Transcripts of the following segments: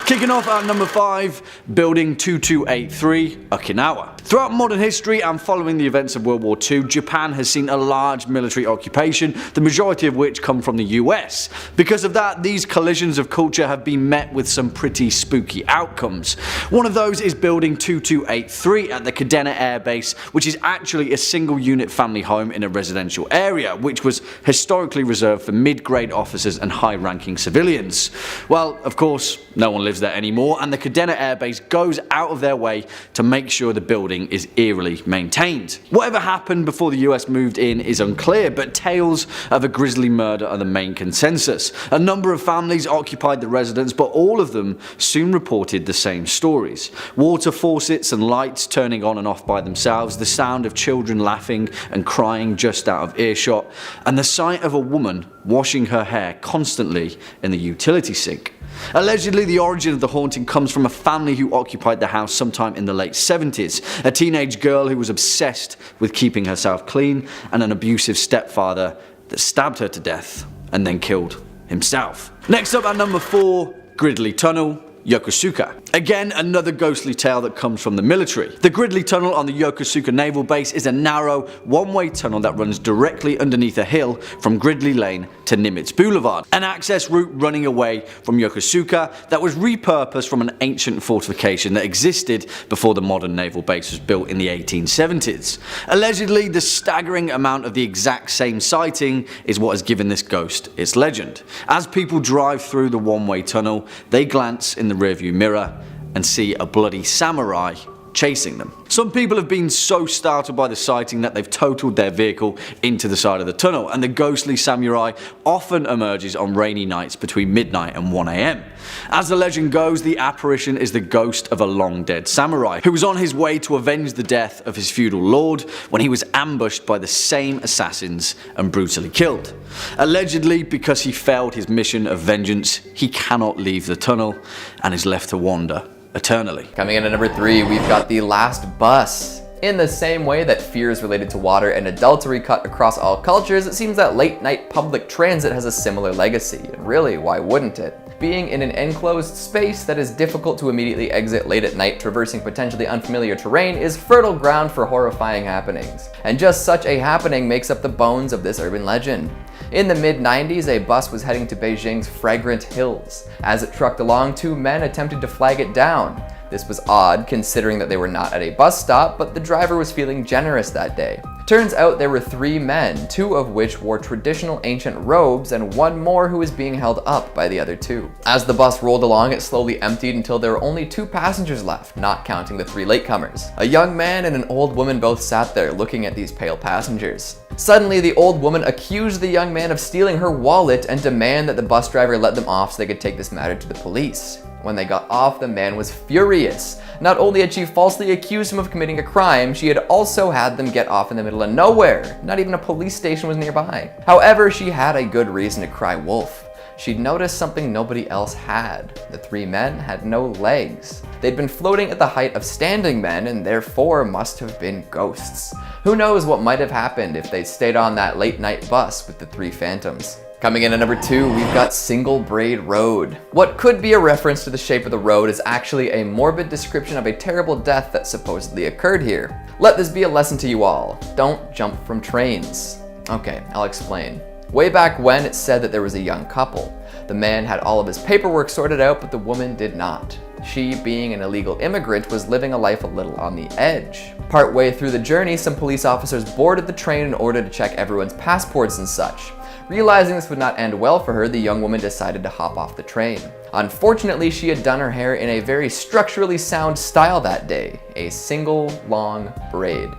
Kicking off at number 5, Building 2283, Okinawa. Throughout modern history and following the events of World War II, Japan has seen a large military occupation, the majority of which come from the US. Because of that, these collisions of culture have been met with some pretty spooky outcomes. One of those is Building 2283 at the Kadena Air Base, which is actually a single unit family home in a residential area, which was historically reserved for mid-grade officers and high-ranking civilians. Well, of course, no one lives there anymore, and the Kadena Air Base goes out of their way to make sure the building is eerily maintained. Whatever happened before the US moved in is unclear, but tales of a grisly murder are the main consensus. A number of families occupied the residence, but all of them soon reported the same stories. Water faucets and lights turning on and off by themselves, the sound of children laughing and crying just out of earshot, and the sight of a woman washing her hair constantly in the utility sink. Allegedly, the origin of the haunting comes from a family who occupied the house sometime in the late 70s, a teenage girl who was obsessed with keeping herself clean, and an abusive stepfather that stabbed her to death and then killed himself. Next up at number 4, Gridley Tunnel, Yokosuka. Again, another ghostly tale that comes from the military. The Gridley Tunnel on the Yokosuka Naval Base is a narrow, one-way tunnel that runs directly underneath a hill from Gridley Lane to Nimitz Boulevard, an access route running away from Yokosuka that was repurposed from an ancient fortification that existed before the modern naval base was built in the 1870s. Allegedly, the staggering amount of the exact same sighting is what has given this ghost its legend. As people drive through the one-way tunnel, they glance in the rearview mirror and see a bloody samurai chasing them. Some people have been so startled by the sighting that they've totaled their vehicle into the side of the tunnel, and the ghostly samurai often emerges on rainy nights between midnight and 1 AM. As the legend goes, the apparition is the ghost of a long-dead samurai who was on his way to avenge the death of his feudal lord when he was ambushed by the same assassins and brutally killed. Allegedly, because he failed his mission of vengeance, he cannot leave the tunnel and is left to wander eternally. Coming in at number 3, we've got The Last Bus. In the same way that fears related to water and adultery cut across all cultures, it seems that late night public transit has a similar legacy. And really, why wouldn't it? Being in an enclosed space that is difficult to immediately exit late at night, traversing potentially unfamiliar terrain, is fertile ground for horrifying happenings. And just such a happening makes up the bones of this urban legend. In the mid-90s, a bus was heading to Beijing's Fragrant Hills. As it trucked along, 2 men attempted to flag it down. This was odd, considering that they were not at a bus stop, but the driver was feeling generous that day. Turns out there were 3 men, 2 of which wore traditional ancient robes, and 1 more who was being held up by the other 2. As the bus rolled along, it slowly emptied until there were only 2 passengers left, not counting the 3 latecomers. A young man and an old woman both sat there looking at these pale passengers. Suddenly, the old woman accused the young man of stealing her wallet and demanded that the bus driver let them off so they could take this matter to the police. When they got off, the man was furious. Not only had she falsely accused him of committing a crime, she had also had them get off in the middle of nowhere. Not even a police station was nearby. However, she had a good reason to cry wolf. She'd noticed something nobody else had. The 3 men had no legs. They'd been floating at the height of standing men and therefore must have been ghosts. Who knows what might have happened if they'd stayed on that late night bus with the 3 phantoms. Coming in at number 2, we've got Single Braid Road. What could be a reference to the shape of the road is actually a morbid description of a terrible death that supposedly occurred here. Let this be a lesson to you all. Don't jump from trains. Okay, I'll explain. Way back when, it's said that there was a young couple. The man had all of his paperwork sorted out, but the woman did not. She, being an illegal immigrant, was living a life a little on the edge. Partway through the journey, some police officers boarded the train in order to check everyone's passports and such. Realizing this would not end well for her, the young woman decided to hop off the train. Unfortunately, she had done her hair in a very structurally sound style that day, a single long braid.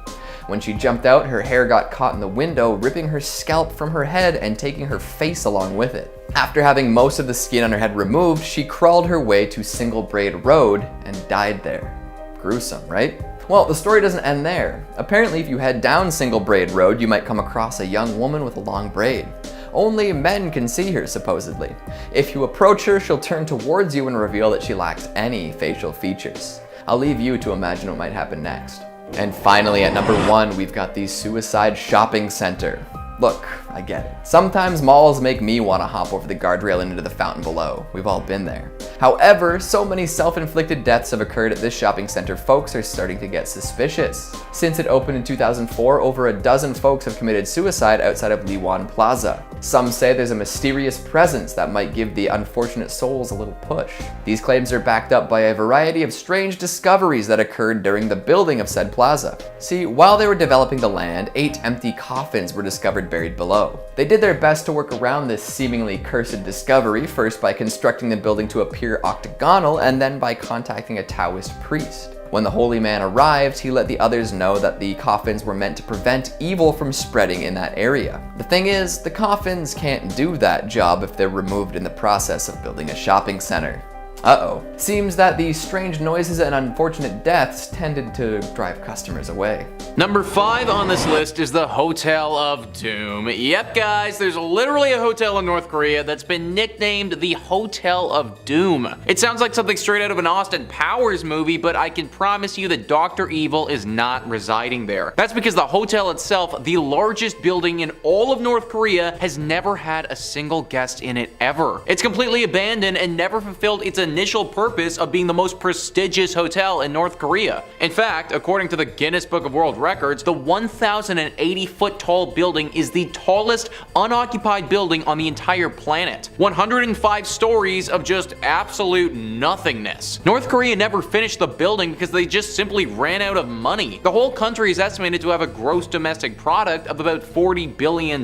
When she jumped out, her hair got caught in the window, ripping her scalp from her head and taking her face along with it. After having most of the skin on her head removed, she crawled her way to Single Braid Road and died there. Gruesome, right? Well, the story doesn't end there. Apparently, if you head down Single Braid Road, you might come across a young woman with a long braid. Only men can see her, supposedly. If you approach her, she'll turn towards you and reveal that she lacks any facial features. I'll leave you to imagine what might happen next. And finally, at number 1, we've got the Suicide Shopping Center. Look, I get it. Sometimes malls make me want to hop over the guardrail and into the fountain below. We've all been there. However, so many self-inflicted deaths have occurred at this shopping center, folks are starting to get suspicious. Since it opened in 2004, over a dozen folks have committed suicide outside of Liwan Plaza. Some say there's a mysterious presence that might give the unfortunate souls a little push. These claims are backed up by a variety of strange discoveries that occurred during the building of said plaza. See, while they were developing the land, 8 empty coffins were discovered buried below. They did their best to work around this seemingly cursed discovery, first by constructing the building to appear octagonal and then by contacting a Taoist priest. When the holy man arrived, he let the others know that the coffins were meant to prevent evil from spreading in that area. The thing is, the coffins can't do that job if they're removed in the process of building a shopping center. Uh-oh. Seems that these strange noises and unfortunate deaths tended to drive customers away. Number 5 on this list is the Hotel of Doom. Yep guys, there's literally a hotel in North Korea that's been nicknamed the Hotel of Doom. It sounds like something straight out of an Austin Powers movie, but I can promise you that Dr. Evil is not residing there. That's because the hotel itself, the largest building in all of North Korea, has never had a single guest in it ever. It's completely abandoned and never fulfilled its initial purpose of being the most prestigious hotel in North Korea. In fact, according to the Guinness Book of World Records, the 1,080-foot tall building is the tallest unoccupied building on the entire planet. 105 stories of just absolute nothingness. North Korea never finished the building because they just simply ran out of money. The whole country is estimated to have a gross domestic product of about $40 billion,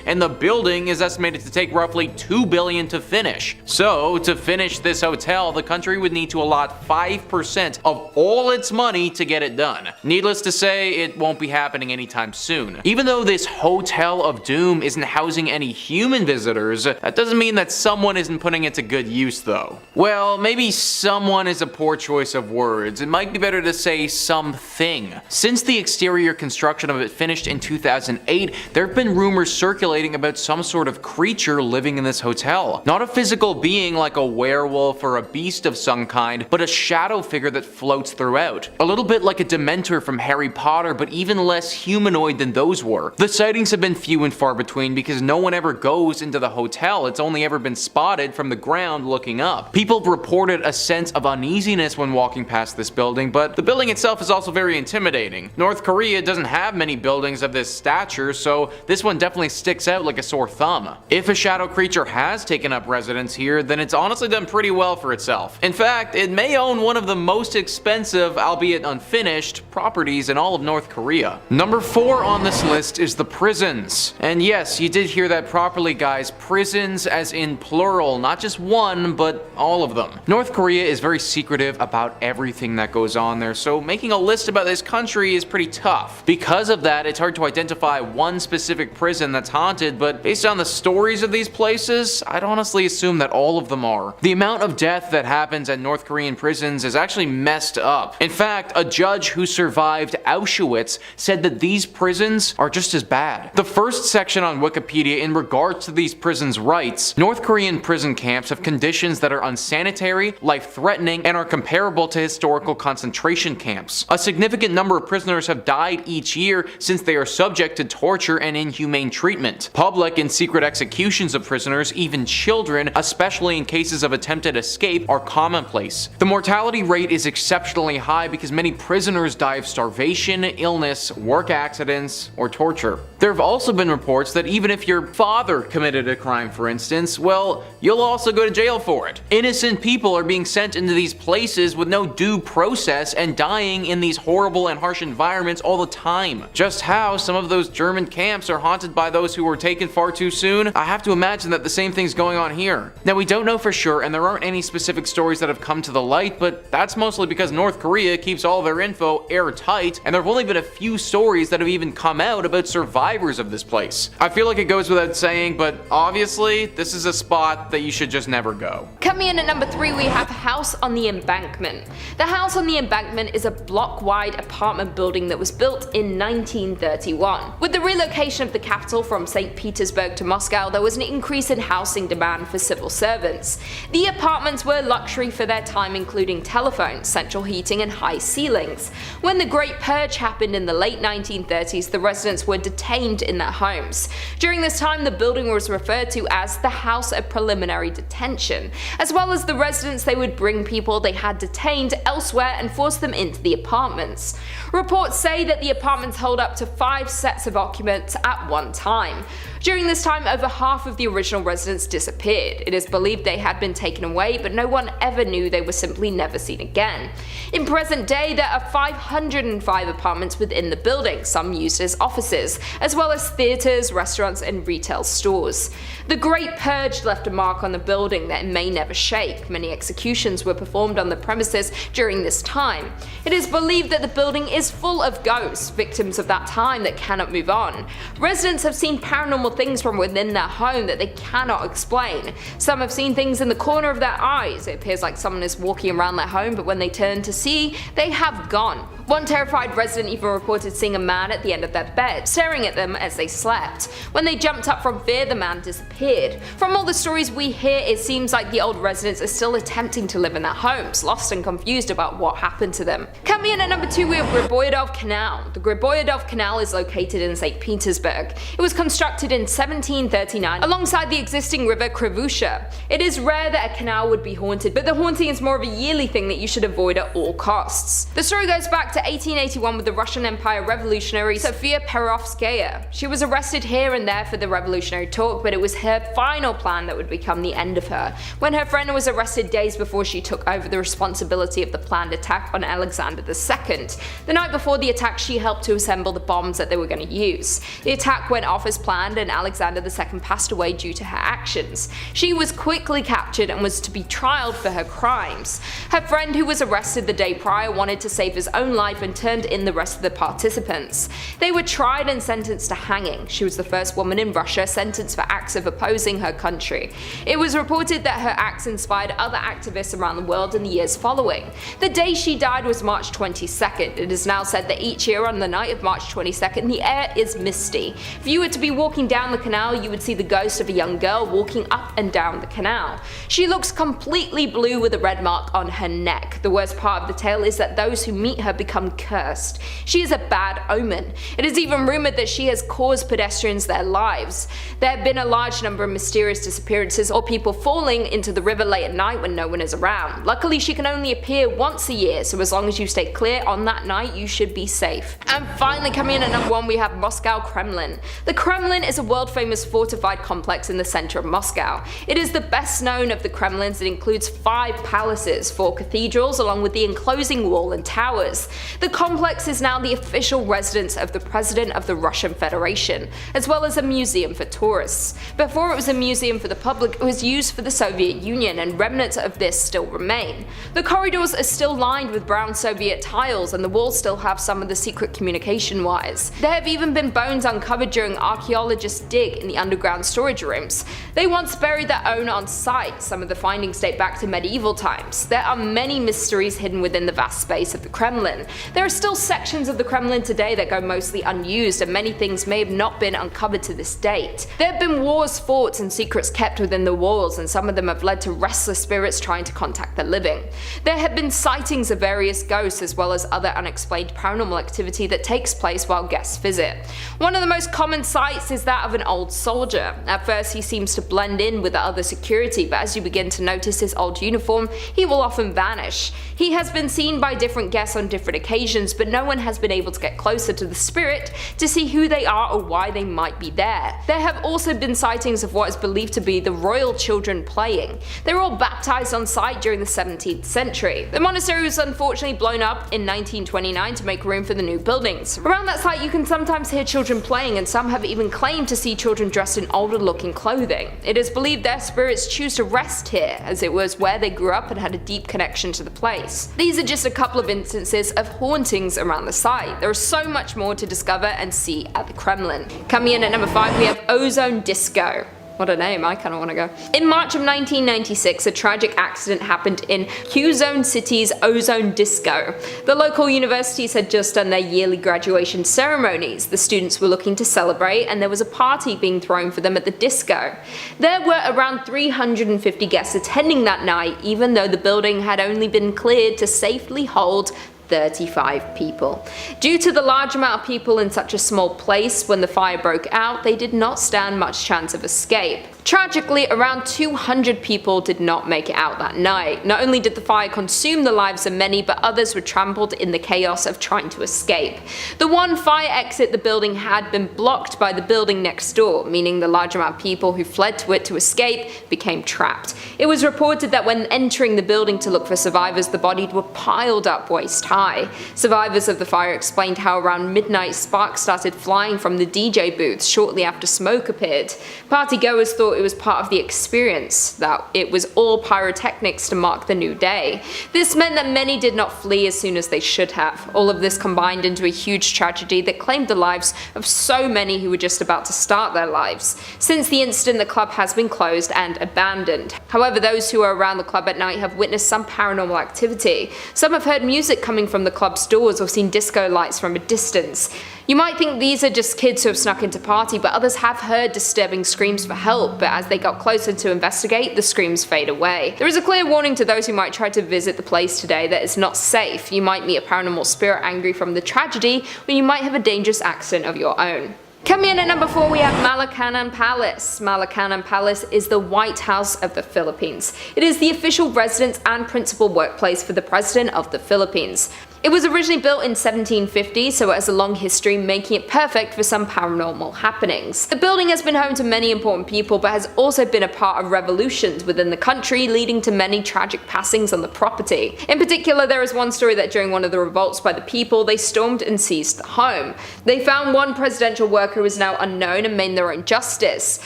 and the building is estimated to take roughly $2 billion to finish. So, to finish this hotel, the country would need to allot 5% of all its money to get it done. Needless to say, it won't be happening anytime soon. Even though this Hotel of Doom isn't housing any human visitors, that doesn't mean that someone isn't putting it to good use though. Well, maybe someone is a poor choice of words. It might be better to say something. Since the exterior construction of it finished in 2008, there have been rumors circulating about some sort of creature living in this hotel. Not a physical being like a werewolf or a beast of some kind, but a shadow figure that floats throughout. A little bit like a Dementor from Harry Potter, but even less humanoid than those were. The sightings have been few and far between because no one ever goes into the hotel. It's only ever been spotted from the ground looking up. People reported a sense of uneasiness when walking past this building, but the building itself is also very intimidating. North Korea doesn't have many buildings of this stature, so this one definitely sticks out like a sore thumb. If a shadow creature has taken up residence here, then it's honestly done pretty well for itself. In fact, it may own one of the most expensive, albeit unfinished, properties in all of North Korea. Number 4 on this list is the prisons. And yes, you did hear that properly guys, prisons as in plural, not just one, but all of them. North Korea is very secretive about everything that goes on there, so making a list about this country is pretty tough. Because of that, it's hard to identify one specific prison that's haunted, but based on the stories of these places, I'd honestly assume that all of them are. The amount of death that happens at North Korean prisons is actually messed up. In fact, a judge who survived Auschwitz said that these prisons are just as bad. The first section on Wikipedia in regards to these prisons writes, North Korean prison camps have conditions that are unsanitary, life-threatening, and are comparable to historical concentration camps. A significant number of prisoners have died each year since they are subject to torture and inhumane treatment. Public and secret executions of prisoners, even children, especially in cases of attempted escape, are commonplace. The mortality rate is exceptionally high because many prisoners die of starvation, illness, work accidents, or torture. There have also been reports that even if your father committed a crime, for instance, well, you'll also go to jail for it. Innocent people are being sent into these places with no due process and dying in these horrible and harsh environments all the time. Just how some of those German camps are haunted by those who were taken far too soon, I have to imagine that the same thing's going on here. Now, we don't know for sure, and there aren't any specific stories that have come to the light, but that's mostly because North Korea keeps all their info airtight, and there have only been a few stories that have even come out about survivors of this place. I feel like it goes without saying, but obviously, this is a spot that you should just never go. Coming in at number 3, we have House on the Embankment. The House on the Embankment is a block-wide apartment building that was built in 1931. With the relocation of the capital from St. Petersburg to Moscow, there was an increase in housing demand for civil servants. The apartments were luxury for their time, including telephones, central heating, and high ceilings. When the Great purge happened in the late 1930s, the residents were detained in their homes. During this time, the building was referred to as the House of Preliminary Detention. As well as the residents, they would bring people they had detained elsewhere and force them into the apartments. Reports say that the apartments hold up to 5 sets of occupants at one time. During this time, over half of the original residents disappeared. It is believed they had been taken away, but no one ever knew they were simply never seen again. In present day, there are 505 apartments within the building, some used as offices, as well as theatres, restaurants and retail stores. The Great Purge left a mark on the building that it may never shake. Many executions were performed on the premises during this time. It is believed that the building is full of ghosts, victims of that time that cannot move on. Residents have seen paranormal things from within their home that they cannot explain. Some have seen things in the corner of their eyes. It appears like someone is walking around their home, but when they turn to see, they have gone. One terrified resident even reported seeing a man at the end of their bed, staring at them as they slept. When they jumped up from fear, the man disappeared. From all the stories we hear, it seems like the old residents are still attempting to live in their homes, lost and confused about what happened to them. Coming in at number 2, we have Greedov Canal. The Greedov Canal is located in St. Petersburg. It was constructed in 1739 alongside the existing river Krivusha. It is rare that a canal would be haunted, but the haunting is more of a yearly thing that you should avoid at all costs. The story goes back to 1881 with the Russian Empire revolutionary Sofia Perovskaya. She was arrested here and there for the revolutionary talk, but it was her final plan that would become the end of her, when her friend was arrested days before she took over the responsibility of the planned attack on Alexander II. The night before the attack, she helped to assemble the bombs that they were going to use. The attack went off as planned and Alexander II passed away due to her actions. She was quickly captured and was to be trialed for her crimes. Her friend, who was arrested the day prior, wanted to save his own life and turned in the rest of the participants. They were tried and sentenced to hanging. She was the first woman in Russia sentenced for acts of opposing her country. It was reported that her acts inspired other activists around the world in the years following. The day she died was March 22nd. It is now said that each year on the night of March 22nd, the air is misty. If you were to be walking down the canal, you would see the ghost of a young girl walking up and down the canal. She looks completely blue with a red mark on her neck. The worst part of the tale is that those who meet her become cursed. She is a bad omen. It is even rumored that she has caused pedestrians their lives. There have been a large number of mysterious disappearances or people falling into the river late at night when no one is around. Luckily, she can only appear once a year, so as long as you stay clear on that night, you should be safe. And finally, coming in at number 1, we have Moscow Kremlin. The Kremlin is a world-famous fortified complex in the center of Moscow. It is the best known of the Kremlins. It includes 5 palaces, 4 cathedrals, along with the enclosing wall and towers. The complex is now the official residence of the President of the Russian Federation, as well as a museum for tourists. Before it was a museum for the public, it was used for the Soviet Union, and remnants of this still remain. The corridors are still lined with brown Soviet tiles, and the walls still have some of the secret communication wires. There have even been bones uncovered during archaeologists' dig in the underground storage rooms. They once buried their own on site. Some of the findings date back to medieval times. There are many mysteries hidden within the vast space of the Kremlin. There are still sections of the Kremlin today that go mostly unused, and many things may have not been uncovered to this date. There have been wars fought and secrets kept within the walls, and some of them have led to restless spirits trying to contact the living. There have been sightings of various ghosts as well as other unexplained paranormal activity that takes place while guests visit. One of the most common sights is that of an old soldier. At first he seems to blend in with the other security, but as you begin to notice his old uniform, he will often vanish. He has been seen by different guests on different occasions, but no one has been able to get closer to the spirit to see who they are or why they might be there. There have also been sightings of what is believed to be the royal children playing. They were all baptized on site during the 17th century. The monastery was unfortunately blown up in 1929 to make room for the new buildings. Around that site you can sometimes hear children playing, and some have even claimed to see children dressed in older looking clothing. It is believed their spirits choose to rest here, as it was where they grew up and had a deep connection to the place. These are just a couple of instances of hauntings around the site. There is so much more to discover and see at the Kremlin. Coming in at number 5, we have Ozone Disco. What a name, I kinda wanna go. In March of 1996, a tragic accident happened in Ozone City's Ozone Disco. The local universities had just done their yearly graduation ceremonies. The students were looking to celebrate, and there was a party being thrown for them at the disco. There were around 350 guests attending that night, even though the building had only been cleared to safely hold 35 people. Due to the large amount of people in such a small place, when the fire broke out, they did not stand much chance of escape. Tragically, around 200 people did not make it out that night. Not only did the fire consume the lives of many, but others were trampled in the chaos of trying to escape. The one fire exit the building had been blocked by the building next door, meaning the large amount of people who fled to it to escape became trapped. It was reported that when entering the building to look for survivors, the bodies were piled up waist high. Survivors of the fire explained how around midnight sparks started flying from the DJ booths shortly after smoke appeared. Partygoers thought it was part of the experience, that it was all pyrotechnics to mark the new day. This meant that many did not flee as soon as they should have. All of this combined into a huge tragedy that claimed the lives of so many who were just about to start their lives. Since the incident, the club has been closed and abandoned. However, those who are around the club at night have witnessed some paranormal activity. Some have heard music coming from the club's doors or seen disco lights from a distance. You might think these are just kids who have snuck into party, but others have heard disturbing screams for help, but as they got closer to investigate, the screams fade away. There is a clear warning to those who might try to visit the place today that it's not safe. You might meet a paranormal spirit angry from the tragedy, or you might have a dangerous accident of your own. Coming in at number 4, we have Malakan Palace. Malakan Palace is the White House of the Philippines. It is the official residence and principal workplace for the President of the Philippines. It was originally built in 1750, so it has a long history, making it perfect for some paranormal happenings. The building has been home to many important people, but has also been a part of revolutions within the country, leading to many tragic passings on the property. In particular, there is one story that during one of the revolts by the people, they stormed and seized the home. They found one presidential worker who is now unknown and made their own justice.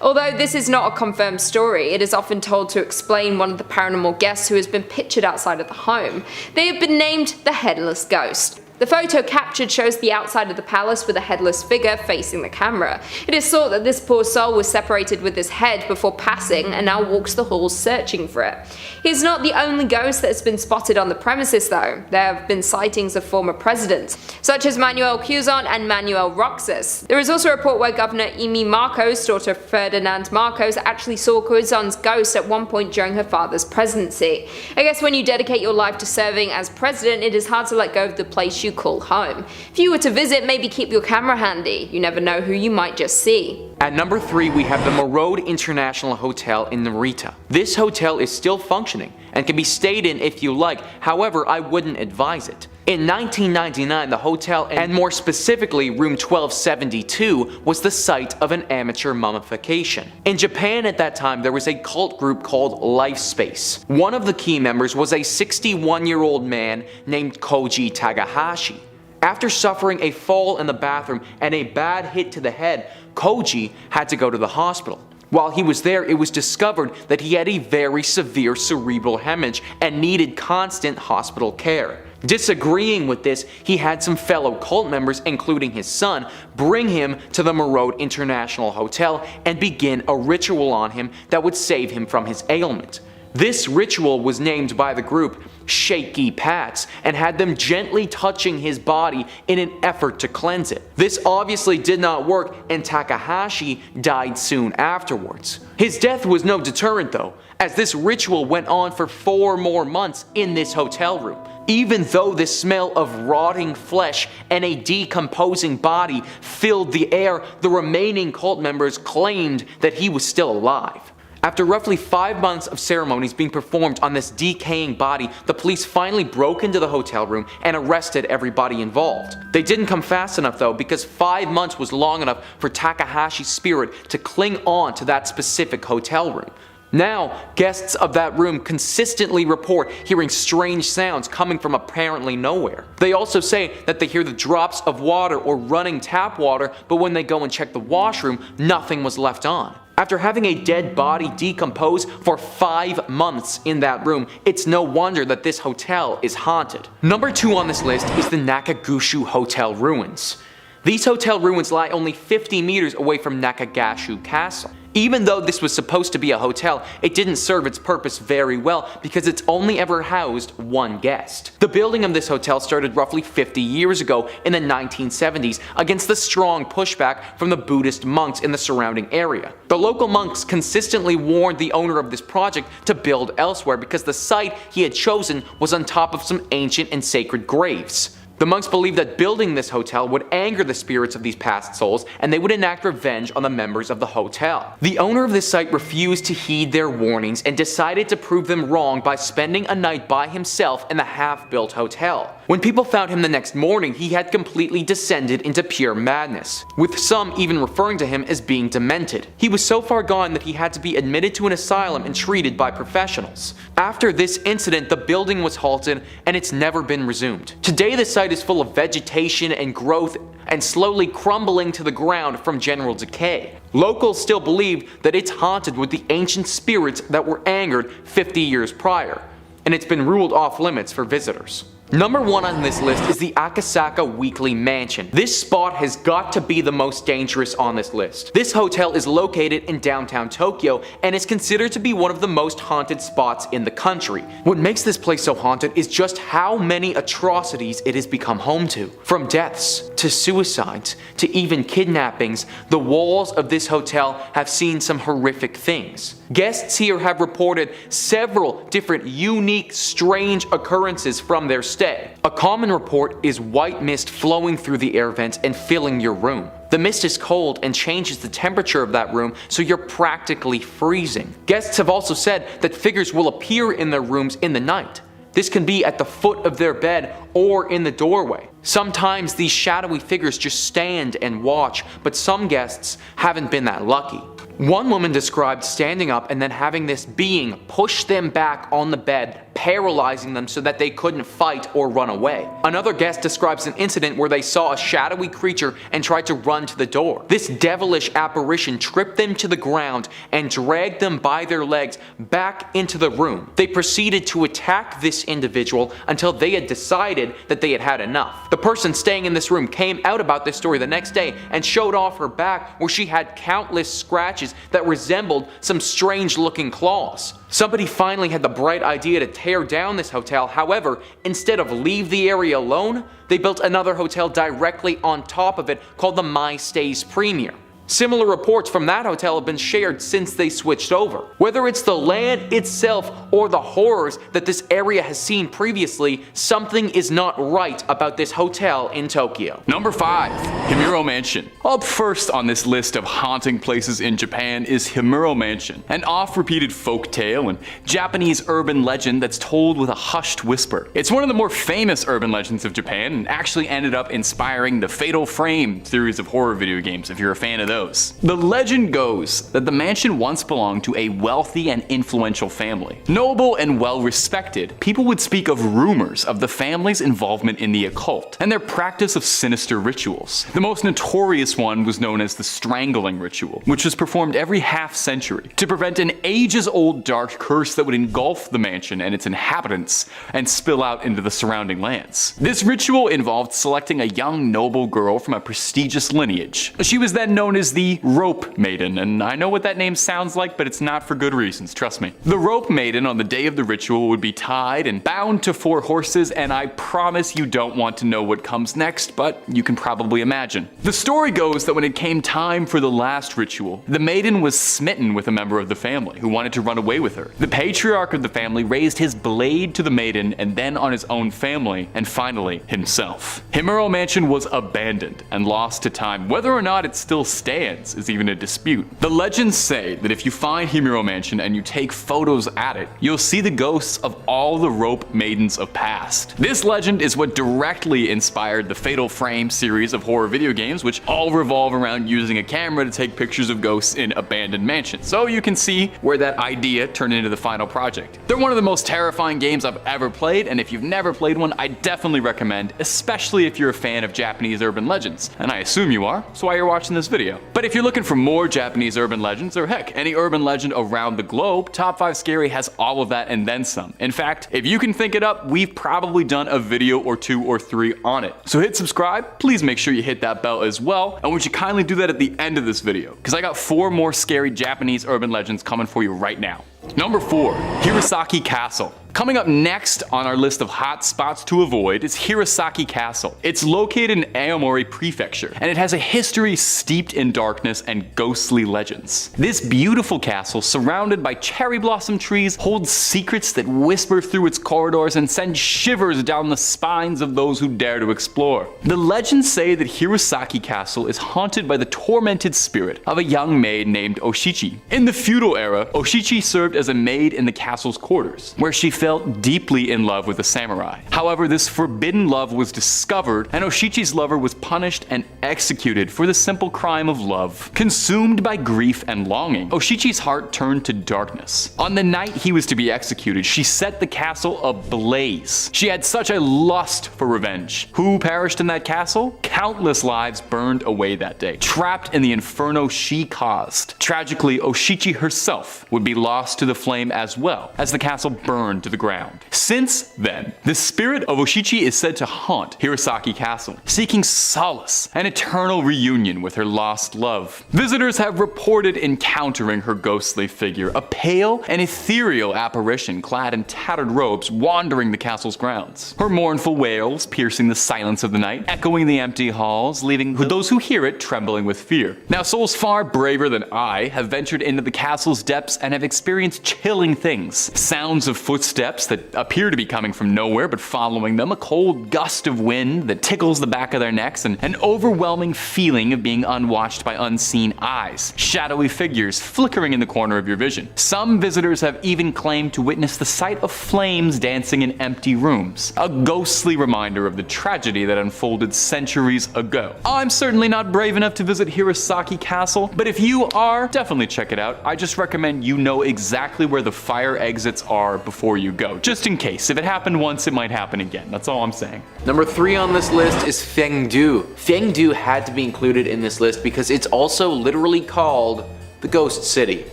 Although this is not a confirmed story, it is often told to explain one of the paranormal guests who has been pictured outside of the home. They have been named the Headless Ghost. The photo captured shows the outside of the palace with a headless figure facing the camera. It is thought that this poor soul was separated with his head before passing and now walks the halls searching for it. He is not the only ghost that has been spotted on the premises though. There have been sightings of former presidents, such as Manuel Quezon and Manuel Roxas. There is also a report where Governor Amy Marcos' daughter Ferdinand Marcos actually saw Quezon's ghost at one point during her father's presidency. I guess when you dedicate your life to serving as president, it is hard to let go of the place you call home. If you were to visit, maybe keep your camera handy. You never know who you might just see. At number 3, we have the Maid International Hotel in Narita. This hotel is still functioning and can be stayed in if you like, however, I wouldn't advise it. In 1999, the hotel, and more specifically room 1272, was the site of an amateur mummification. In Japan at that time, there was a cult group called Lifespace. One of the key members was a 61-year-old man named Koji Takahashi. After suffering a fall in the bathroom and a bad hit to the head, Koji had to go to the hospital. While he was there, it was discovered that he had a very severe cerebral hemorrhage and needed constant hospital care. Disagreeing with this, he had some fellow cult members, including his son, bring him to the Maid International Hotel and begin a ritual on him that would save him from his ailment. This ritual was named by the group Shaky Pats and had them gently touching his body in an effort to cleanse it. This obviously did not work and Takahashi died soon afterwards. His death was no deterrent though, as this ritual went on for 4 more months in this hotel room. Even though the smell of rotting flesh and a decomposing body filled the air, the remaining cult members claimed that he was still alive. After roughly 5 months of ceremonies being performed on this decaying body, the police finally broke into the hotel room and arrested everybody involved. They didn't come fast enough though, because 5 months was long enough for Takahashi's spirit to cling on to that specific hotel room. Now, guests of that room consistently report hearing strange sounds coming from apparently nowhere. They also say that they hear the drops of water or running tap water, but when they go and check the washroom, nothing was left on. After having a dead body decompose for 5 months in that room, it's no wonder that this hotel is haunted. Number 2 on this list is the Nakagushu Hotel ruins. These hotel ruins lie only 50 meters away from Nakagushu Castle. Even though this was supposed to be a hotel, it didn't serve its purpose very well because it's only ever housed one guest. The building of this hotel started roughly 50 years ago in the 1970s against the strong pushback from the Buddhist monks in the surrounding area. The local monks consistently warned the owner of this project to build elsewhere because the site he had chosen was on top of some ancient and sacred graves. The monks believed that building this hotel would anger the spirits of these past souls and they would enact revenge on the members of the hotel. The owner of this site refused to heed their warnings and decided to prove them wrong by spending a night by himself in the half-built hotel. When people found him the next morning, he had completely descended into pure madness, with some even referring to him as being demented. He was so far gone that he had to be admitted to an asylum and treated by professionals. After this incident, the building was halted and it's never been resumed. Today the site is full of vegetation and growth and slowly crumbling to the ground from general decay. Locals still believe that it's haunted with the ancient spirits that were angered 50 years prior, and it's been ruled off limits for visitors. Number 1 on this list is the Akasaka Weekly Mansion. This spot has got to be the most dangerous on this list. This hotel is located in downtown Tokyo and is considered to be one of the most haunted spots in the country. What makes this place so haunted is just how many atrocities it has become home to. From deaths, to suicides, to even kidnappings, the walls of this hotel have seen some horrific things. Guests here have reported several different unique, strange occurrences from their stay. A common report is white mist flowing through the air vents and filling your room. The mist is cold and changes the temperature of that room, so you're practically freezing. Guests have also said that figures will appear in their rooms in the night. This can be at the foot of their bed or in the doorway. Sometimes these shadowy figures just stand and watch, but some guests haven't been that lucky. One woman described standing up and then having this being push them back on the bed, paralyzing them so that they couldn't fight or run away. Another guest describes an incident where they saw a shadowy creature and tried to run to the door. This devilish apparition tripped them to the ground and dragged them by their legs back into the room. They proceeded to attack this individual until they had decided that they had had enough. The person staying in this room came out about this story the next day and showed off her back where she had countless scratches that resembled some strange looking claws. Somebody finally had the bright idea to tear down this hotel. However, instead of leave the area alone, they built another hotel directly on top of it called the My Stays Premier. Similar reports from that hotel have been shared since they switched over. Whether it's the land itself or the horrors that this area has seen previously, something is not right about this hotel in Tokyo. Number 5. Himiro Mansion. Up first on this list of haunting places in Japan is Himiro Mansion, an oft-repeated folk tale and Japanese urban legend that's told with a hushed whisper. It's one of the more famous urban legends of Japan and actually ended up inspiring the Fatal Frame series of horror video games if you're a fan of those. The legend goes that the mansion once belonged to a wealthy and influential family. Noble and well-respected, people would speak of rumors of the family's involvement in the occult and their practice of sinister rituals. The most notorious one was known as the strangling ritual, which was performed every half-century to prevent an ages-old dark curse that would engulf the mansion and its inhabitants and spill out into the surrounding lands. This ritual involved selecting a young noble girl from a prestigious lineage. She was then known as the Rope Maiden, and I know what that name sounds like, but it's not for good reasons, trust me. The Rope Maiden on the day of the ritual would be tied and bound to 4 horses, and I promise you don't want to know what comes next, but you can probably imagine. The story goes that when it came time for the last ritual, the maiden was smitten with a member of the family who wanted to run away with her. The patriarch of the family raised his blade to the maiden and then on his own family, and finally himself. Himiro Mansion was abandoned and lost to time. Whether or not it still stands is even a dispute. The legends say that if you find Himiro Mansion and you take photos at it, you'll see the ghosts of all the Rope Maidens of past. This legend is what directly inspired the Fatal Frame series of horror video games, which all revolve around using a camera to take pictures of ghosts in abandoned mansions. So you can see where that idea turned into the final project. They're one of the most terrifying games I've ever played, and if you've never played one, I definitely recommend, especially if you're a fan of Japanese urban legends. And I assume you are, so why you're watching this video. But if you're looking for more Japanese urban legends, or heck, any urban legend around the globe, Top 5 Scary has all of that and then some. In fact, if you can think it up, we've probably done a video or 2 or 3 on it. So hit subscribe, please make sure you hit that bell as well, and would you kindly do that at the end of this video, because I got 4 more scary Japanese urban legends coming for you right now. Number 4, Hiasaki Castle. Coming up next on our list of hot spots to avoid is Hiasaki Castle. It's located in Aomori Prefecture, and it has a history steeped in darkness and ghostly legends. This beautiful castle, surrounded by cherry blossom trees, holds secrets that whisper through its corridors and send shivers down the spines of those who dare to explore. The legends say that Hiasaki Castle is haunted by the tormented spirit of a young maid named Oshichi. In the feudal era, Oshichi served as a maid in the castle's quarters, where she felt deeply in love with a samurai. However, this forbidden love was discovered, and Oshichi's lover was punished and executed for the simple crime of love. Consumed by grief and longing, Oshichi's heart turned to darkness. On the night he was to be executed, she set the castle ablaze. She had such a lust for revenge. Who perished in that castle? Countless lives burned away that day, trapped in the inferno she caused. Tragically, Oshichi herself would be lost to the flame as well, as the castle burned to the ground. Since then, the spirit of Oshichi is said to haunt Hiasaki Castle, seeking solace and eternal reunion with her lost love. Visitors have reported encountering her ghostly figure, a pale and ethereal apparition clad in tattered robes wandering the castle's grounds. Her mournful wails piercing the silence of the night, echoing the empty halls, leaving those who hear it trembling with fear. Now, souls far braver than I have ventured into the castle's depths and have experienced chilling things. Sounds of footsteps that appear to be coming from nowhere but following them, a cold gust of wind that tickles the back of their necks, and an overwhelming feeling of being unwatched by unseen eyes. Shadowy figures flickering in the corner of your vision. Some visitors have even claimed to witness the sight of flames dancing in empty rooms, a ghostly reminder of the tragedy that unfolded centuries ago. I'm certainly not brave enough to visit Hiasaki Castle, but if you are, definitely check it out. I just recommend you know exactly where the fire exits are before you go, just in case. If it happened once, it might happen again. That's all I'm saying. Number 3 on this list is Fanggendu. Fanggendu had to be included in this list because it's also literally called the Ghost City.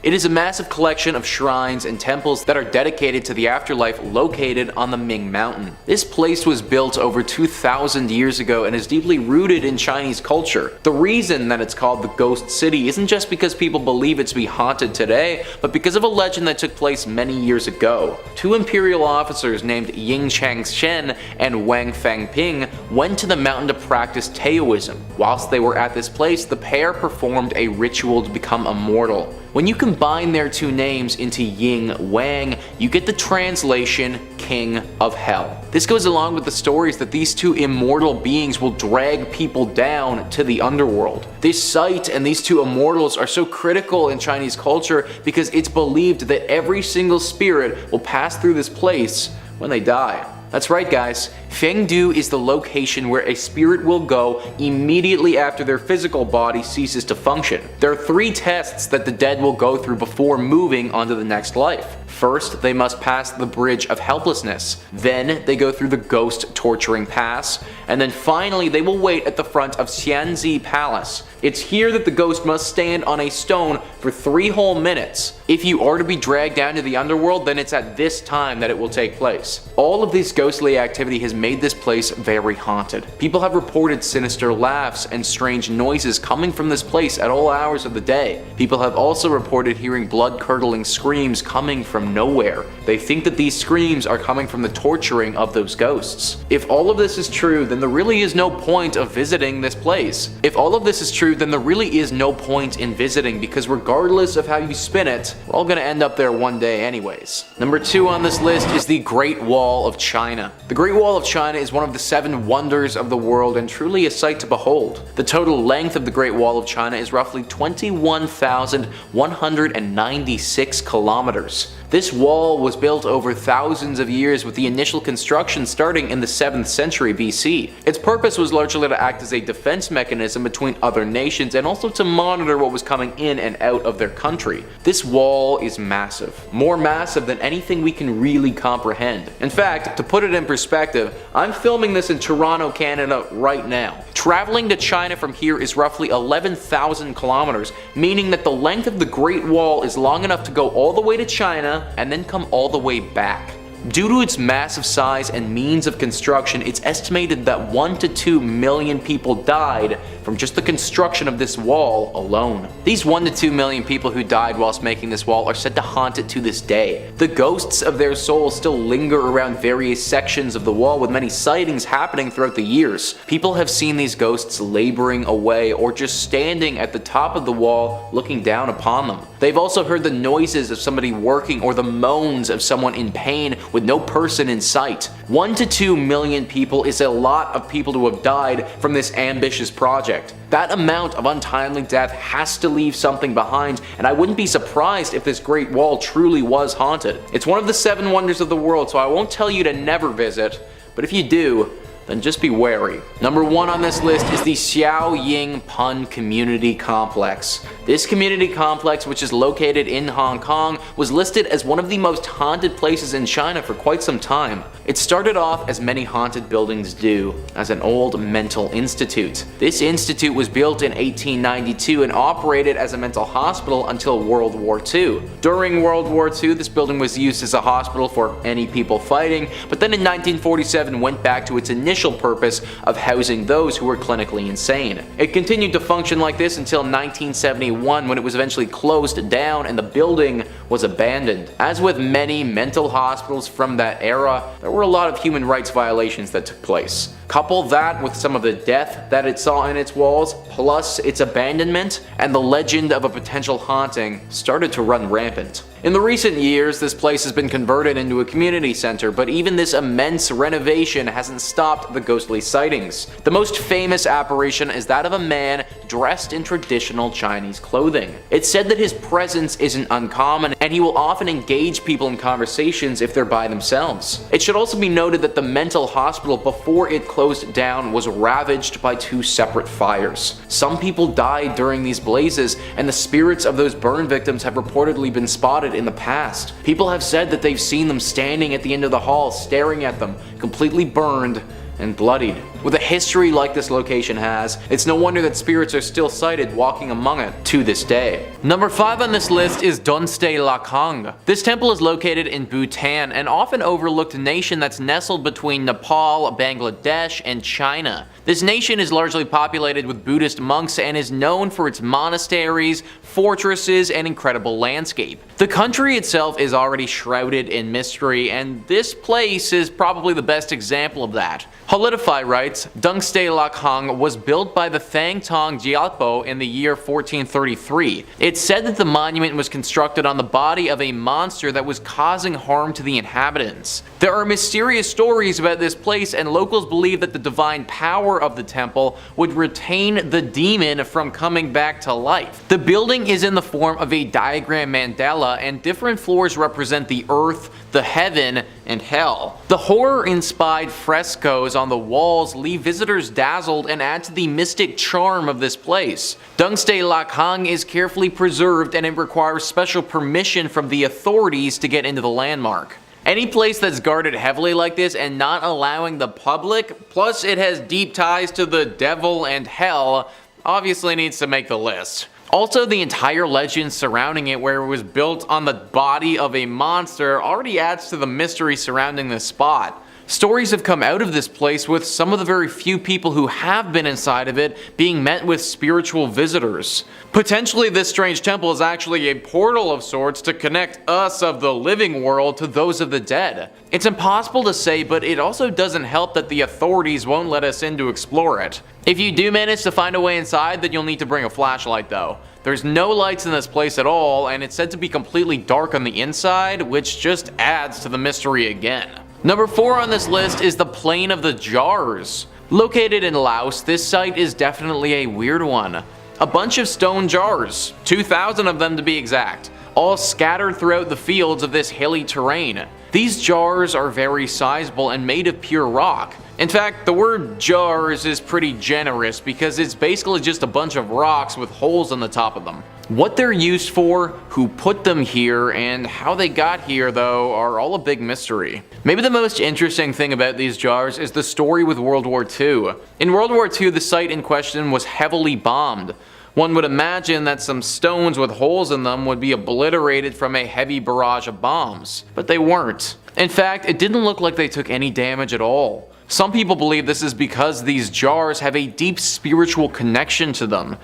It is a massive collection of shrines and temples that are dedicated to the afterlife located on the Ming Mountain. This place was built over 2,000 years ago and is deeply rooted in Chinese culture. The reason that it's called the Ghost City isn't just because people believe it to be haunted today, but because of a legend that took place many years ago. 2 imperial officers named Ying Changshen and Wang Fangping went to the mountain to practice Taoism. Whilst they were at this place, the pair performed a ritual to become immortal. When you combine their 2 names into Ying Wang, you get the translation King of Hell. This goes along with the stories that these 2 immortal beings will drag people down to the underworld. This site and these 2 immortals are so critical in Chinese culture because it's believed that every single spirit will pass through this place when they die. That's right, guys. Fanggendu is the location where a spirit will go immediately after their physical body ceases to function. There are 3 tests that the dead will go through before moving on to the next life. First, they must pass the Bridge of Helplessness. Then, they go through the Ghost Torturing Pass. And then finally, they will wait at the front of Xianzi Palace. It's here that the ghost must stand on a stone for 3 whole minutes. If you are to be dragged down to the underworld, then it's at this time that it will take place. All of this ghostly activity has made this place very haunted. People have reported sinister laughs and strange noises coming from this place at all hours of the day. People have also reported hearing blood-curdling screams coming from nowhere. They think that these screams are coming from the torturing of those ghosts. If all of this is true, then there really is no point of visiting this place. If all of this is true, then there really is no point in visiting, because regardless of how you spin it, we're all gonna end up there one day anyways. Number 2 on this list is the Great Wall of China. The Great Wall of China is one of the 7 wonders of the world and truly a sight to behold. The total length of the Great Wall of China is roughly 21,196 kilometers. This wall was built over thousands of years, with the initial construction starting in the 7th century BC. Its purpose was largely to act as a defense mechanism between other nations and also to monitor what was coming in and out of their country. This wall is massive, more massive than anything we can really comprehend. In fact, to put it in perspective, I'm filming this in Toronto, Canada right now. Traveling to China from here is roughly 11,000 kilometers, meaning that the length of the Great Wall is long enough to go all the way to China and then come all the way back. Due to its massive size and means of construction, it's estimated that 1 to 2 million people died from just the construction of this wall alone. These 1 to 2 million people who died whilst making this wall are said to haunt it to this day. The ghosts of their souls still linger around various sections of the wall, with many sightings happening throughout the years. People have seen these ghosts laboring away or just standing at the top of the wall looking down upon them. They've also heard the noises of somebody working or the moans of someone in pain with no person in sight. 1 to 2 million people is a lot of people to have died from this ambitious project. That amount of untimely death has to leave something behind, and I wouldn't be surprised if this Great Wall truly was haunted. It's one of the 7 wonders of the world, so I won't tell you to never visit, but if you do, then just be wary. Number 1 on this list is the Xiao Ying Pun Community Complex. This community complex, which is located in Hong Kong, was listed as one of the most haunted places in China for quite some time. It started off, as many haunted buildings do, as an old mental institute. This institute was built in 1892 and operated as a mental hospital until World War II. During World War II, this building was used as a hospital for any people fighting, but then in 1947 went back to its initial purpose of housing those who were clinically insane. It continued to function like this until 1971, when it was eventually closed down and the building was abandoned. As with many mental hospitals from that era, there were a lot of human rights violations that took place. Couple that with some of the death that it saw in its walls, plus its abandonment, and the legend of a potential haunting started to run rampant. In the recent years, this place has been converted into a community center, but even this immense renovation hasn't stopped the ghostly sightings. The most famous apparition is that of a man dressed in traditional Chinese clothing. It's said that his presence isn't uncommon, and he will often engage people in conversations if they're by themselves. It should also be noted that the mental hospital, before it closed down, was ravaged by 2 separate fires. Some people died during these blazes, and the spirits of those burn victims have reportedly been spotted in the past. People have said that they've seen them standing at the end of the hall, staring at them, completely burned and bloodied. With a history like this location has, it's no wonder that spirits are still sighted walking among it to this day. Number 5 on this list is Dunstay Lakhang. This temple is located in Bhutan, an often overlooked nation that's nestled between Nepal, Bangladesh, and China. This nation is largely populated with Buddhist monks and is known for its monasteries, fortresses, and incredible landscape. The country itself is already shrouded in mystery, and this place is probably the best example of that. Holidify writes, Dunstay Lakhang was built by the Thang Tong Gyalpo in the year 1433. It's said that the monument was constructed on the body of a monster that was causing harm to the inhabitants. There are mysterious stories about this place, and locals believe that the divine power of the temple would retain the demon from coming back to life. The building is in the form of a diagram mandala, and different floors represent the earth, the heaven, and hell. The horror-inspired frescoes on the walls leave visitors dazzled and add to the mystic charm of this place. Dunstay Lakhang is carefully preserved, and it requires special permission from the authorities to get into the landmark. Any place that's guarded heavily like this and not allowing the public, plus it has deep ties to the devil and hell, obviously needs to make the list. Also, the entire legend surrounding it, where it was built on the body of a monster, already adds to the mystery surrounding this spot. Stories have come out of this place, with some of the very few people who have been inside of it being met with spiritual visitors. Potentially, this strange temple is actually a portal of sorts to connect us of the living world to those of the dead. It's impossible to say, but it also doesn't help that the authorities won't let us in to explore it. If you do manage to find a way inside, then you'll need to bring a flashlight though. There's no lights in this place at all, and it's said to be completely dark on the inside, which just adds to the mystery again. Number 4 on this list is the Plain of the Jars. Located in Laos, this site is definitely a weird one. A bunch of stone jars, 2,000 of them to be exact, all scattered throughout the fields of this hilly terrain. These jars are very sizable and made of pure rock. In fact, the word jars is pretty generous because it's basically just a bunch of rocks with holes in the top of them. What they're used for, who put them here, and how they got here though are all a big mystery. Maybe the most interesting thing about these jars is the story with World War II. In World War II, the site in question was heavily bombed. One would imagine that some stones with holes in them would be obliterated from a heavy barrage of bombs, but they weren't. In fact, it didn't look like they took any damage at all. Some people believe this is because these jars have a deep spiritual connection to them.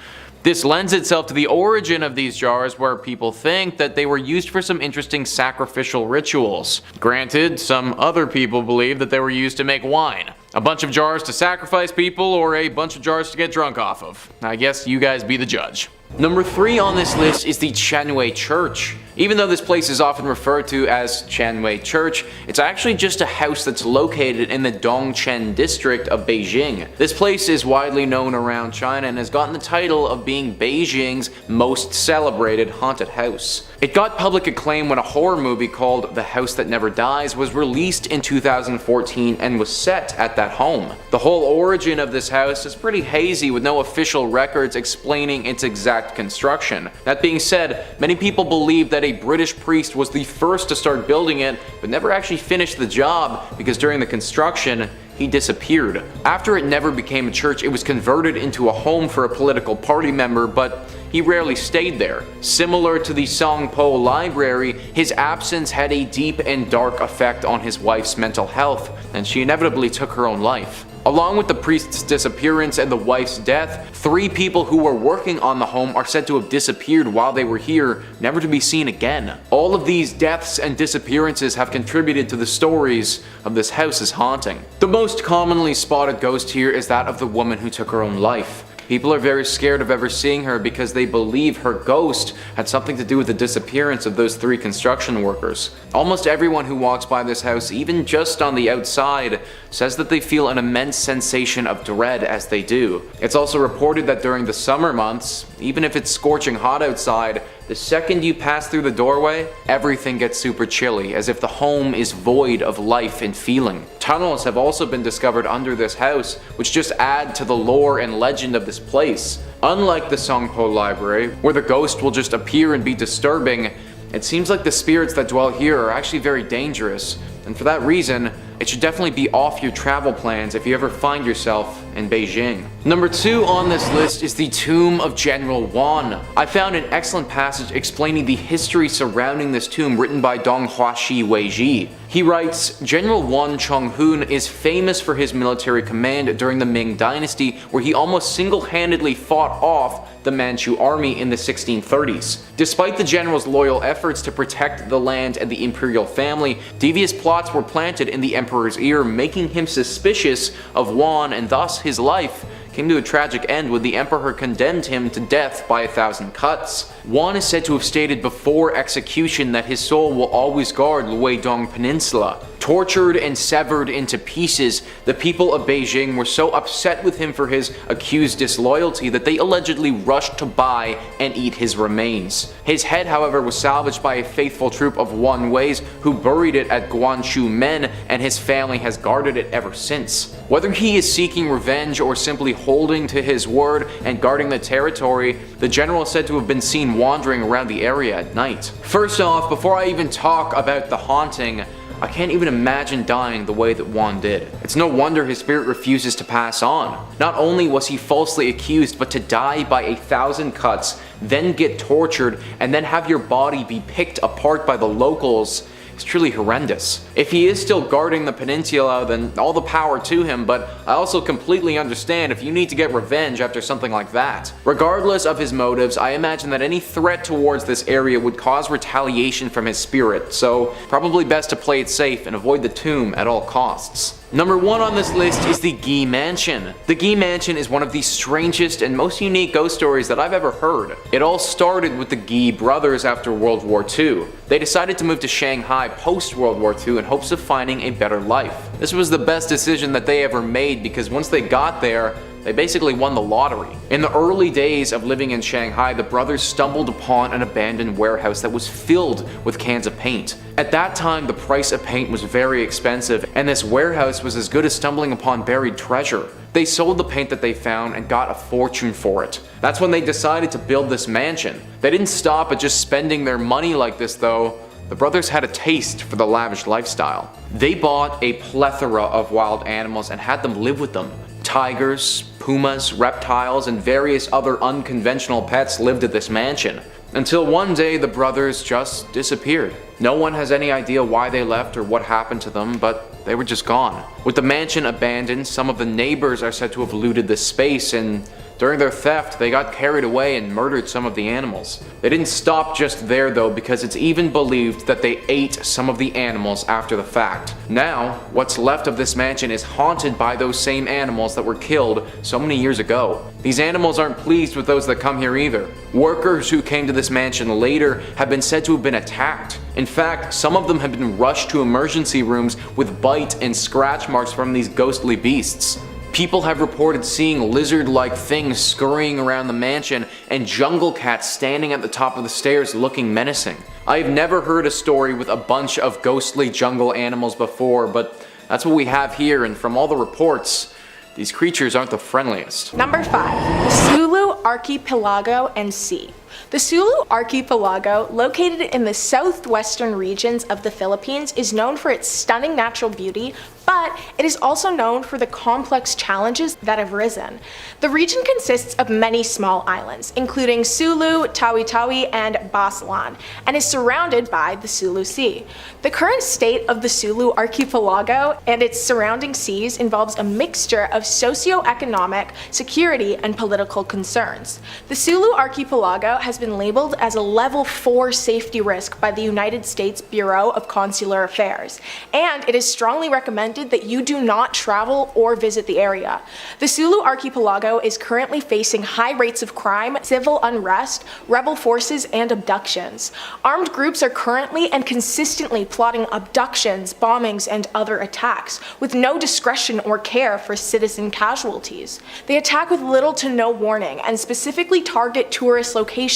This lends itself to the origin of these jars, where people think that they were used for some interesting sacrificial rituals. Granted, some other people believe that they were used to make wine. A bunch of jars to sacrifice people, or a bunch of jars to get drunk off of. I guess you guys be the judge. Number 3 on this list is the Chennane Church. Even though this place is often referred to as Chennane Church, it's actually just a house that's located in the Dongchen district of Beijing. This place is widely known around China and has gotten the title of being Beijing's most celebrated haunted house. It got public acclaim when a horror movie called The House That Never Dies was released in 2014 and was set at that home. The whole origin of this house is pretty hazy, with no official records explaining its exact construction. That being said, many people believe that a British priest was the first to start building it, but never actually finished the job because during the construction, he disappeared. After it never became a church, it was converted into a home for a political party member, but he rarely stayed there. Similar to the Songpo Library, his absence had a deep and dark effect on his wife's mental health, and she inevitably took her own life. Along with the priest's disappearance and the wife's death, 3 people who were working on the home are said to have disappeared while they were here, never to be seen again. All of these deaths and disappearances have contributed to the stories of this house's haunting. The most commonly spotted ghost here is that of the woman who took her own life. People are very scared of ever seeing her because they believe her ghost had something to do with the disappearance of those 3 construction workers. Almost everyone who walks by this house, even just on the outside, says that they feel an immense sensation of dread as they do. It's also reported that during the summer months, even if it's scorching hot outside, the second you pass through the doorway, everything gets super chilly, as if the home is void of life and feeling. Tunnels have also been discovered under this house, which just add to the lore and legend of this place. Unlike the Songpo Library, where the ghost will just appear and be disturbing, it seems like the spirits that dwell here are actually very dangerous, and for that reason, it should definitely be off your travel plans if you ever find yourself in Beijing. Number 2 on this list is the tomb of General Juan. I found an excellent passage explaining the history surrounding this tomb written by Donghuashi Weiji. He writes, General Juan Chonghun is famous for his military command during the Ming Dynasty, where he almost single-handedly fought off the Manchu army in the 1630s. Despite the general's loyal efforts to protect the land and the imperial family, devious plots were planted in the emperor's ear, making him suspicious of Juan, and thus his life came to a tragic end when the emperor condemned him to death by 1,000 cuts. Juan is said to have stated before execution that his soul will always guard Luidong Peninsula. Tortured and severed into pieces, the people of Beijing were so upset with him for his accused disloyalty that they allegedly rushed to buy and eat his remains. His head, however, was salvaged by a faithful troop of Wan Weis who buried it at Guanshu Men, and his family has guarded it ever since. Whether he is seeking revenge or simply holding to his word and guarding the territory, the general is said to have been seen wandering around the area at night. First off, before I even talk about the haunting, I can't even imagine dying the way that Juan did. It's no wonder his spirit refuses to pass on. Not only was he falsely accused, but to die by 1,000 cuts, then get tortured, and then have your body be picked apart by the locals is truly horrendous. If he is still guarding the peninsula, then all the power to him, but I also completely understand if you need to get revenge after something like that. Regardless of his motives, I imagine that any threat towards this area would cause retaliation from his spirit, so probably best to play it safe and avoid the tomb at all costs. Number 1 on this list is the Gi Mansion. The Gi Mansion is one of the strangest and most unique ghost stories that I've ever heard. It all started with the Gi brothers after World War II. They decided to move to Shanghai post-World War II in hopes of finding a better life. This was the best decision that they ever made because once they got there, They basically won the lottery. In the early days of living in Shanghai, the brothers stumbled upon an abandoned warehouse that was filled with cans of paint. At that time, the price of paint was very expensive, and this warehouse was as good as stumbling upon buried treasure. They sold the paint that they found and got a fortune for it. That's when they decided to build this mansion. They didn't stop at just spending their money like this though. The brothers had a taste for the lavish lifestyle. They bought a plethora of wild animals and had them live with them. Tigers, pumas, reptiles, and various other unconventional pets lived at this mansion. Until one day the brothers just disappeared. No one has any idea why they left or what happened to them, but they were just gone. With the mansion abandoned, some of the neighbors are said to have looted the space, and during their theft, they got carried away and murdered some of the animals. They didn't stop just there though, because it's even believed that they ate some of the animals after the fact. Now, what's left of this mansion is haunted by those same animals that were killed so many years ago. These animals aren't pleased with those that come here either. Workers who came to this mansion later have been said to have been attacked. In fact, some of them have been rushed to emergency rooms with bite and scratch marks from these ghostly beasts. People have reported seeing lizard-like things scurrying around the mansion and jungle cats standing at the top of the stairs looking menacing. I've never heard a story with a bunch of ghostly jungle animals before, but that's what we have here, and from all the reports, these creatures aren't the friendliest. Number 5. The Sulu Archipelago and Sea. The Sulu Archipelago, located in the southwestern regions of the Philippines, is known for its stunning natural beauty, but it is also known for the complex challenges that have risen. The region consists of many small islands, including Sulu, Tawi-Tawi, and Basilan, and is surrounded by the Sulu Sea. The current state of the Sulu Archipelago and its surrounding seas involves a mixture of socio-economic, security, and political concerns. The Sulu Archipelago has been labeled as a level 4 safety risk by the United States Bureau of Consular Affairs, and it is strongly recommended that you do not travel or visit the area. The Sulu Archipelago is currently facing high rates of crime, civil unrest, rebel forces, and abductions. Armed groups are currently and consistently plotting abductions, bombings, and other attacks, with no discretion or care for citizen casualties. They attack with little to no warning and specifically target tourist locations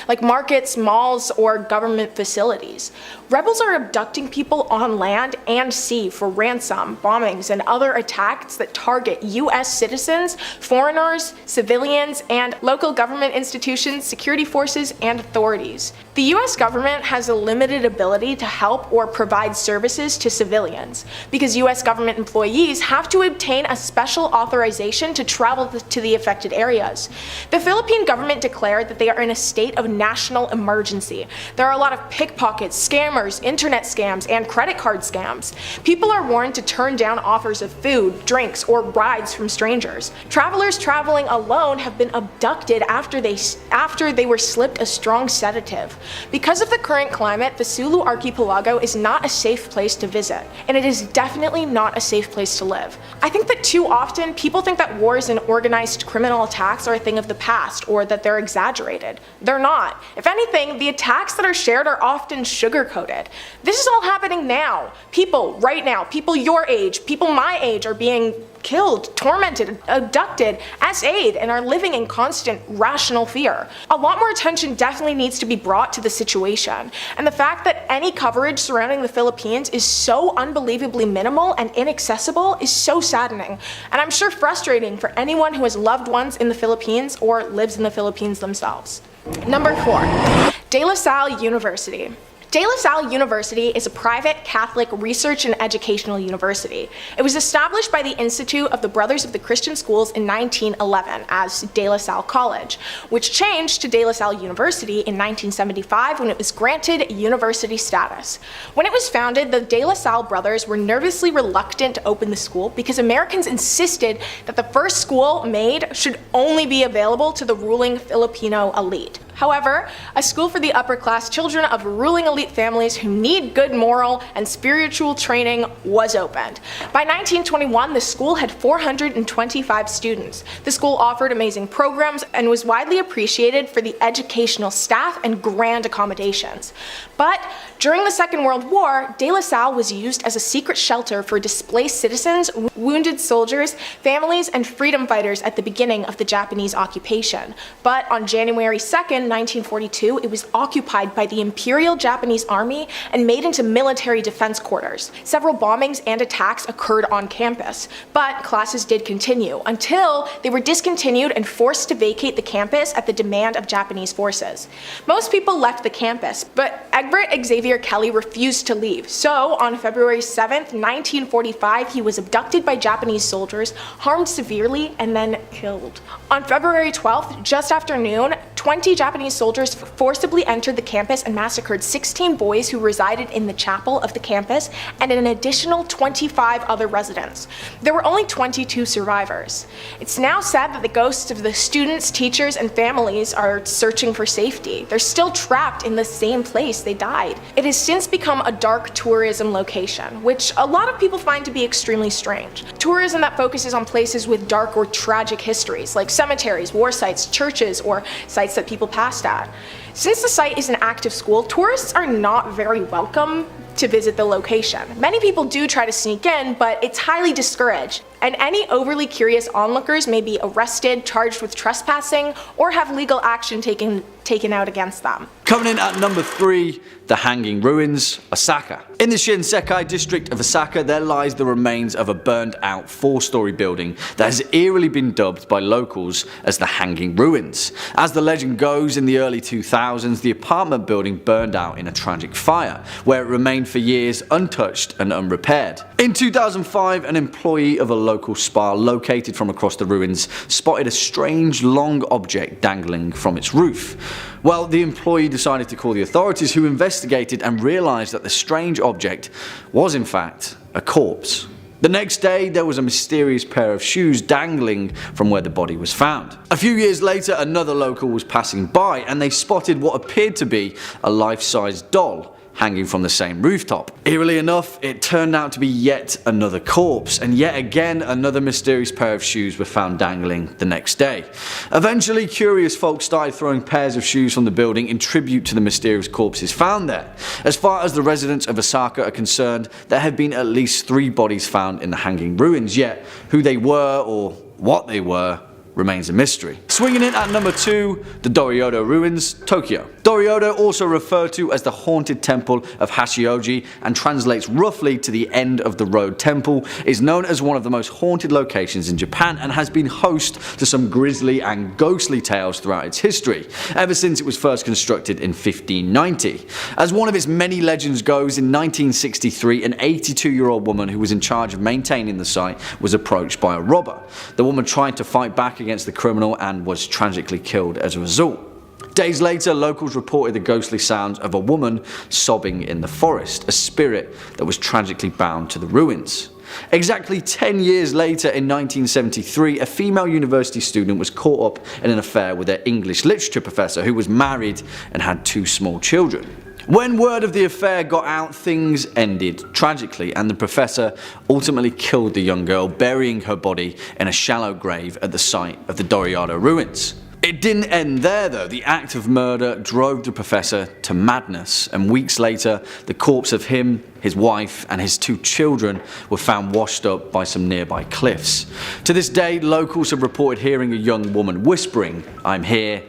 like markets, malls, or government facilities. Rebels are abducting people on land and sea for ransom, bombings, and other attacks that target US citizens, foreigners, civilians, and local government institutions, security forces, and authorities. The US government has a limited ability to help or provide services to civilians, because US government employees have to obtain a special authorization to travel to the affected areas. The Philippine government declared that they are in a state of national emergency. There are a lot of pickpockets, scammers, internet scams, and credit card scams. People are warned to turn down offers of food, drinks, or rides from strangers. Travelers traveling alone have been abducted after they were slipped a strong sedative. Because of the current climate, the Sulu Archipelago is not a safe place to visit, and it is definitely not a safe place to live. I think that too often people think that wars and organized criminal attacks are a thing of the past, or that they're exaggerated. They're not. If anything, the attacks that are shared are often sugar-coated. This is all happening now. People right now, people your age, people my age are being killed, tormented, abducted, essayed, and are living in constant rational fear. A lot more attention definitely needs to be brought to the situation, and the fact that any coverage surrounding the Philippines is so unbelievably minimal and inaccessible is so saddening, and I'm sure frustrating for anyone who has loved ones in the Philippines or lives in the Philippines themselves. Number 4. De La Salle University. De La Salle University is a private Catholic research and educational university. It was established by the Institute of the Brothers of the Christian Schools in 1911 as De La Salle College, which changed to De La Salle University in 1975 when it was granted university status. When it was founded, the De La Salle brothers were nervously reluctant to open the school because Americans insisted that the first school, Maid, should only be available to the ruling Filipino elite. However, a school for the upper-class children of ruling elite families who need good moral and spiritual training was opened. By 1921, the school had 425 students. The school offered amazing programs and was widely appreciated for the educational staff and grand accommodations. But during the Second World War, De La Salle was used as a secret shelter for displaced citizens, wounded soldiers, families, and freedom fighters at the beginning of the Japanese occupation. But on January 2nd, 1942, it was occupied by the Imperial Japanese Army and made into military defense quarters. Several bombings and attacks occurred on campus, but classes did continue until they were discontinued and forced to vacate the campus at the demand of Japanese forces. Most people left the campus, but Egbert Xavier Kelly refused to leave. So on February 7th, 1945, he was abducted by Japanese soldiers, harmed severely, and then killed. On February 12th, just after noon, 20 Japanese soldiers forcibly entered the campus and massacred 16 boys who resided in the chapel of the campus and an additional 25 other residents. There were only 22 survivors. It's now said that the ghosts of the students, teachers, and families are searching for safety. They're still trapped in the same place they died. It has since become a dark tourism location, which a lot of people find to be extremely strange. Tourism that focuses on places with dark or tragic histories, like cemeteries, war sites, churches, or sites that people passed at. Since the site is an active school, tourists are not very welcome to visit the location. Many people do try to sneak in, but it's highly discouraged, and any overly curious onlookers may be arrested, charged with trespassing, or have legal action taken out against them. Coming in at number 3, the Hanging Ruins, Osaka. In the Shinsekai district of Osaka, there lies the remains of a burned out 4-story building that has eerily been dubbed by locals as the Hanging Ruins. As the legend goes, in the early 2000s, the apartment building burned out in a tragic fire, where it remained for years untouched and unrepaired. In 2005, an employee of a local spa located from across the ruins spotted a strange long object dangling from its roof. Well, the employee decided to call the authorities, who investigated and realized that the strange object was in fact a corpse. The next day, there was a mysterious pair of shoes dangling from where the body was found. A few years later, another local was passing by and they spotted what appeared to be a life-size doll hanging from the same rooftop. Eerily enough, it turned out to be yet another corpse, and yet again another mysterious pair of shoes were found dangling the next day. Eventually, curious folks started throwing pairs of shoes from the building in tribute to the mysterious corpses found there. As far as the residents of Osaka are concerned, there have been at least 3 bodies found in the Hanging Ruins, yet who they were or what they were remains a mystery. Swinging in at number 2, the Doryoto Ruins, Tokyo. Doryoto, also referred to as the Haunted Temple of Hashioji and translates roughly to the End of the Road Temple, is known as one of the most haunted locations in Japan and has been host to some grisly and ghostly tales throughout its history, ever since it was first constructed in 1590. As one of its many legends goes, in 1963, an 82-year-old woman who was in charge of maintaining the site was approached by a robber. The woman tried to fight back against the criminal and was tragically killed as a result. Days later, locals reported the ghostly sounds of a woman sobbing in the forest, a spirit that was tragically bound to the ruins. Exactly 10 years later, in 1973, a female university student was caught up in an affair with her English literature professor, who was married and had 2 small children. When word of the affair got out, things ended tragically, and the professor ultimately killed the young girl, burying her body in a shallow grave at the site of the Doryoto Ruins. It didn't end there though. The act of murder drove the professor to madness, and weeks later, the corpse of him, his wife, and his 2 children were found washed up by some nearby cliffs. To this day, locals have reported hearing a young woman whispering, I'm here,"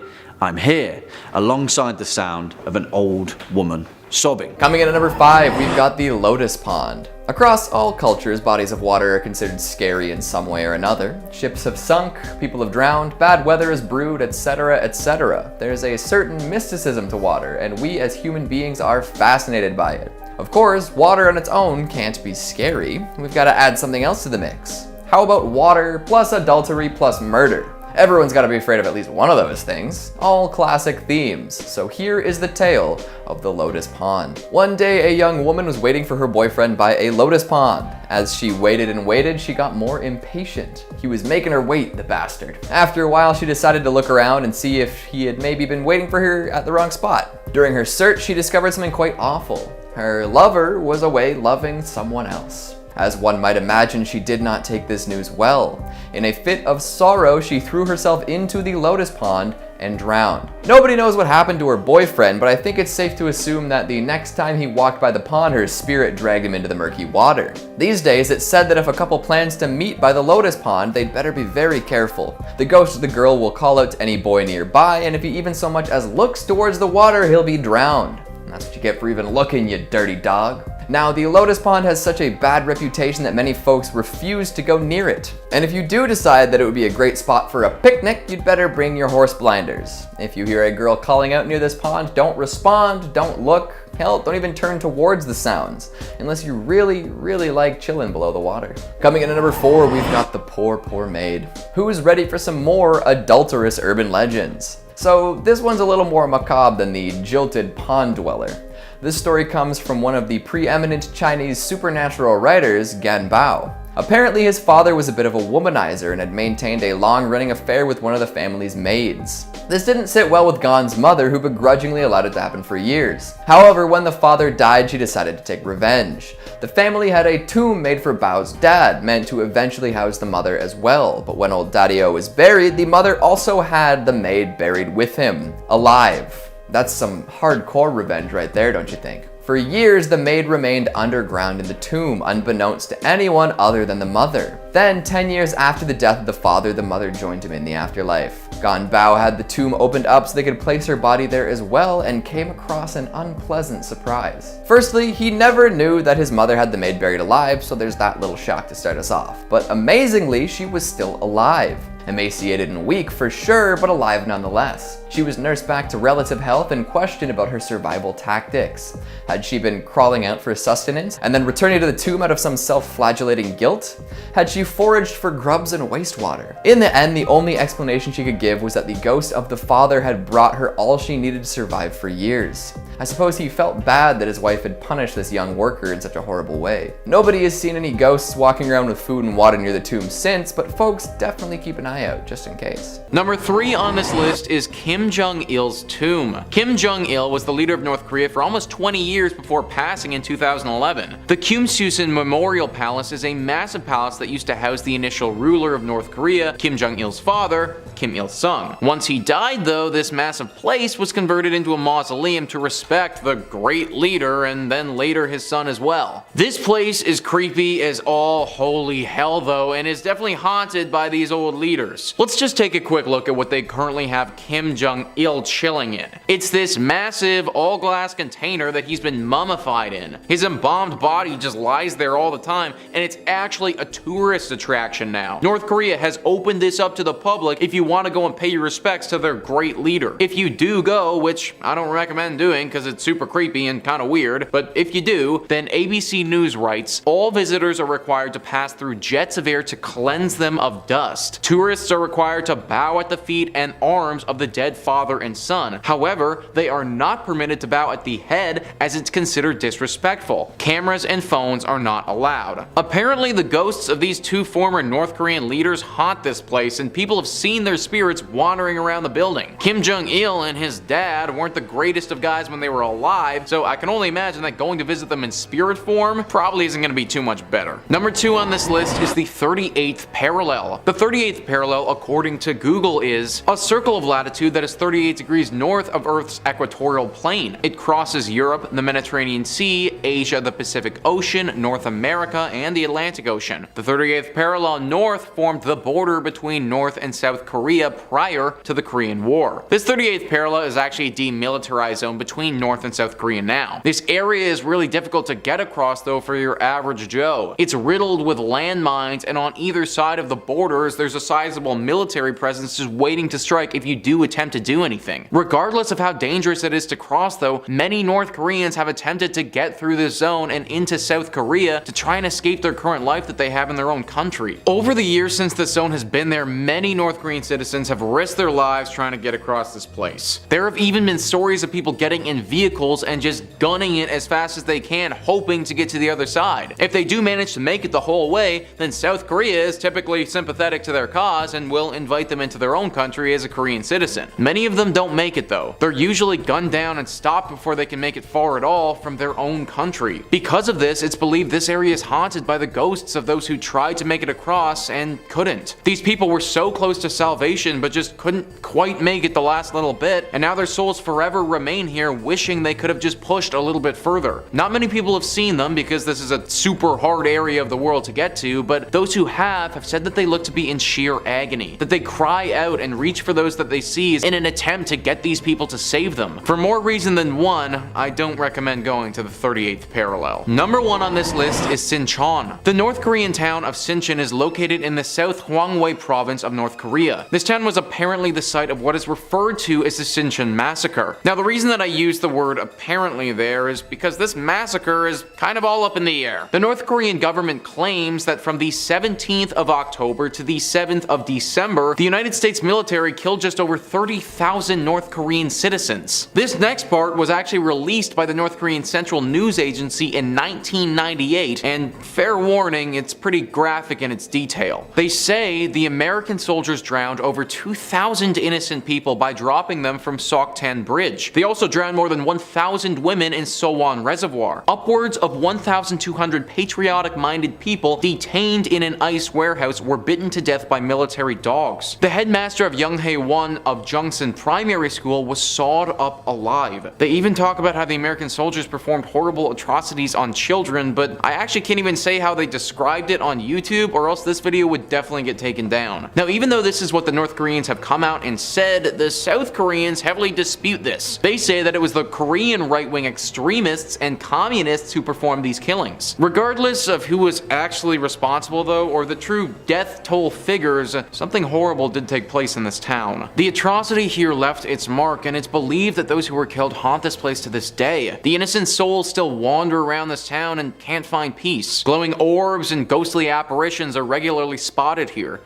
alongside the sound of an old woman sobbing. Coming in at number 5, we've got the Lotus Pond. Across all cultures, bodies of water are considered scary in some way or another. Ships have sunk, people have drowned, bad weather has brewed, etc., etc. There's a certain mysticism to water, and we as human beings are fascinated by it. Of course, water on its own can't be scary. We've got to add something else to the mix. How about water plus adultery plus murder? Everyone's gotta be afraid of at least one of those things. All classic themes. So here is the tale of the Lotus Pond. One day, a young woman was waiting for her boyfriend by a lotus pond. As she waited and waited, she got more impatient. He was making her wait, the bastard. After a while, she decided to look around and see if he had maybe been waiting for her at the wrong spot. During her search, she discovered something quite awful. Her lover was away loving someone else. As one might imagine, she did not take this news well. In a fit of sorrow, she threw herself into the lotus pond and drowned. Nobody knows what happened to her boyfriend, but I think it's safe to assume that the next time he walked by the pond, her spirit dragged him into the murky water. These days, it's said that if a couple plans to meet by the lotus pond, they'd better be very careful. The ghost of the girl will call out to any boy nearby, and if he even so much as looks towards the water, he'll be drowned. And that's what you get for even looking, you dirty dog. Now, the Lotus Pond has such a bad reputation that many folks refuse to go near it. And if you do decide that it would be a great spot for a picnic, you'd better bring your horse blinders. If you hear a girl calling out near this pond, don't respond, don't look, hell, don't even turn towards the sounds, unless you really, really like chilling below the water. Coming in at number 4, we've got the poor maid. Who's ready for some more adulterous urban legends? So this one's a little more macabre than the jilted pond dweller. This story comes from one of the preeminent Chinese supernatural writers, Gan Bao. Apparently his father was a bit of a womanizer and had maintained a long-running affair with one of the family's maids. This didn't sit well with Gan's mother, who begrudgingly allowed it to happen for years. However, when the father died, she decided to take revenge. The family had a tomb made for Bao's dad, meant to eventually house the mother as well. But when old Daddy-O was buried, the mother also had the maid buried with him, alive. That's some hardcore revenge right there, don't you think? For years, the maid remained underground in the tomb, unbeknownst to anyone other than the mother. Then, 10 years after the death of the father, the mother joined him in the afterlife. Gan Bao had the tomb opened up so they could place her body there as well, and came across an unpleasant surprise. Firstly, he never knew that his mother had the maid buried alive, so there's that little shock to start us off. But amazingly, she was still alive. Emaciated and weak for sure, but alive nonetheless. She was nursed back to relative health and questioned about her survival tactics. Had she been crawling out for sustenance and then returning to the tomb out of some self-flagellating guilt? Had she foraged for grubs and wastewater? In the end, the only explanation she could give was that the ghost of the father had brought her all she needed to survive for years. I suppose he felt bad that his wife had punished this young worker in such a horrible way. Nobody has seen any ghosts walking around with food and water near the tomb since, but folks definitely keep an eye out just in case. Number 3 on this list is Kim Jong-il's tomb. Kim Jong-il was the leader of North Korea for almost 20 years before passing in 2011. The Kumsusan Memorial Palace is a massive palace that used to house the initial ruler of North Korea, Kim Jong-il's father, Kim Il-sung. Once he died though, this massive place was converted into a mausoleum to respect the great leader and then later his son as well. This place is creepy as all holy hell though, and is definitely haunted by these old leaders. Let's just take a quick look at what they currently have Kim Jong-il chilling in. It's this massive all glass container that he's been mummified in. His embalmed body just lies there all the time, and it's actually a tourist attraction now. North Korea has opened this up to the public if you want to go and pay your respects to their great leader. If you do go, which I don't recommend doing because it's super creepy and kind of weird, but if you do, then ABC News writes, all visitors are required to pass through jets of air to cleanse them of dust. Tourists are required to bow at the feet and arms of the dead father and son. However, they are not permitted to bow at the head as it's considered disrespectful. Cameras and phones are not allowed. Apparently, the ghosts of these two former North Korean leaders haunt this place, and people have seen their spirits wandering around the building. Kim Jong-il and his dad weren't the greatest of guys when they were alive, so I can only imagine that going to visit them in spirit form probably isn't going to be too much better. Number 2 on this list is the 38th parallel. The 38th parallel, according to Google, is a circle of latitude that is 38 degrees north of Earth's equatorial plane. It crosses Europe, the Mediterranean Sea, Asia, the Pacific Ocean, North America, and the Atlantic Ocean. The 38th parallel north formed the border between North and South Korea prior to the Korean War. This 38th parallel is actually a demilitarized zone between North and South Korea now. This area is really difficult to get across though for your average Joe. It's riddled with landmines, and on either side of the borders there's a sizable military presence just waiting to strike if you do attempt to do anything. Regardless of how dangerous it is to cross though, many North Koreans have attempted to get through through this zone and into South Korea to try and escape their current life that they have in their own country. Over the years since this zone has been there, many North Korean citizens have risked their lives trying to get across this place. There have even been stories of people getting in vehicles and just gunning it as fast as they can, hoping to get to the other side. If they do manage to make it the whole way, then South Korea is typically sympathetic to their cause and will invite them into their own country as a Korean citizen. Many of them don't make it though. They're usually gunned down and stopped before they can make it far at all from their own country. Because of this, it's believed this area is haunted by the ghosts of those who tried to make it across and couldn't. These people were so close to salvation but just couldn't quite make it the last little bit, and now their souls forever remain here wishing they could have just pushed a little bit further. Not many people have seen them because this is a super hard area of the world to get to, but those who have said that they look to be in sheer agony, that they cry out and reach for those that they see in an attempt to get these people to save them. For more reason than one, I don't recommend going to the 38th parallel. Number 1 on this list is Sinchon. The North Korean town of Sinchon is located in the South Hwanghae province of North Korea. This town was apparently the site of what is referred to as the Sinchon massacre. Now the reason that I use the word apparently there is because this massacre is kind of all up in the air. The North Korean government claims that from the 17th of October to the 7th of December, the United States military killed just over 30,000 North Korean citizens. This next part was actually released by the North Korean Central News Agency in 1998, and fair warning, it's pretty graphic in its detail. They say the American soldiers drowned over 2,000 innocent people by dropping them from Soktan Bridge. They also drowned more than 1,000 women in Sowon Reservoir. Upwards of 1,200 patriotic-minded people detained in an ice warehouse were bitten to death by military dogs. The headmaster of Younghae-won of Jungsan Primary School was sawed up alive. They even talk about how the American soldiers performed horrible atrocities on children, but I actually can't even say how they described it on YouTube, or else this video would definitely get taken down. Now, even though this is what the North Koreans have come out and said, the South Koreans heavily dispute this. They say that it was the Korean right-wing extremists and communists who performed these killings. Regardless of who was actually responsible though, or the true death toll figures, something horrible did take place in this town. The atrocity here left its mark, and it's believed that those who were killed haunt this place to this day. The innocent souls still wander around this town and can't find peace. Glowing orbs and ghostly apparitions are regularly spotted here.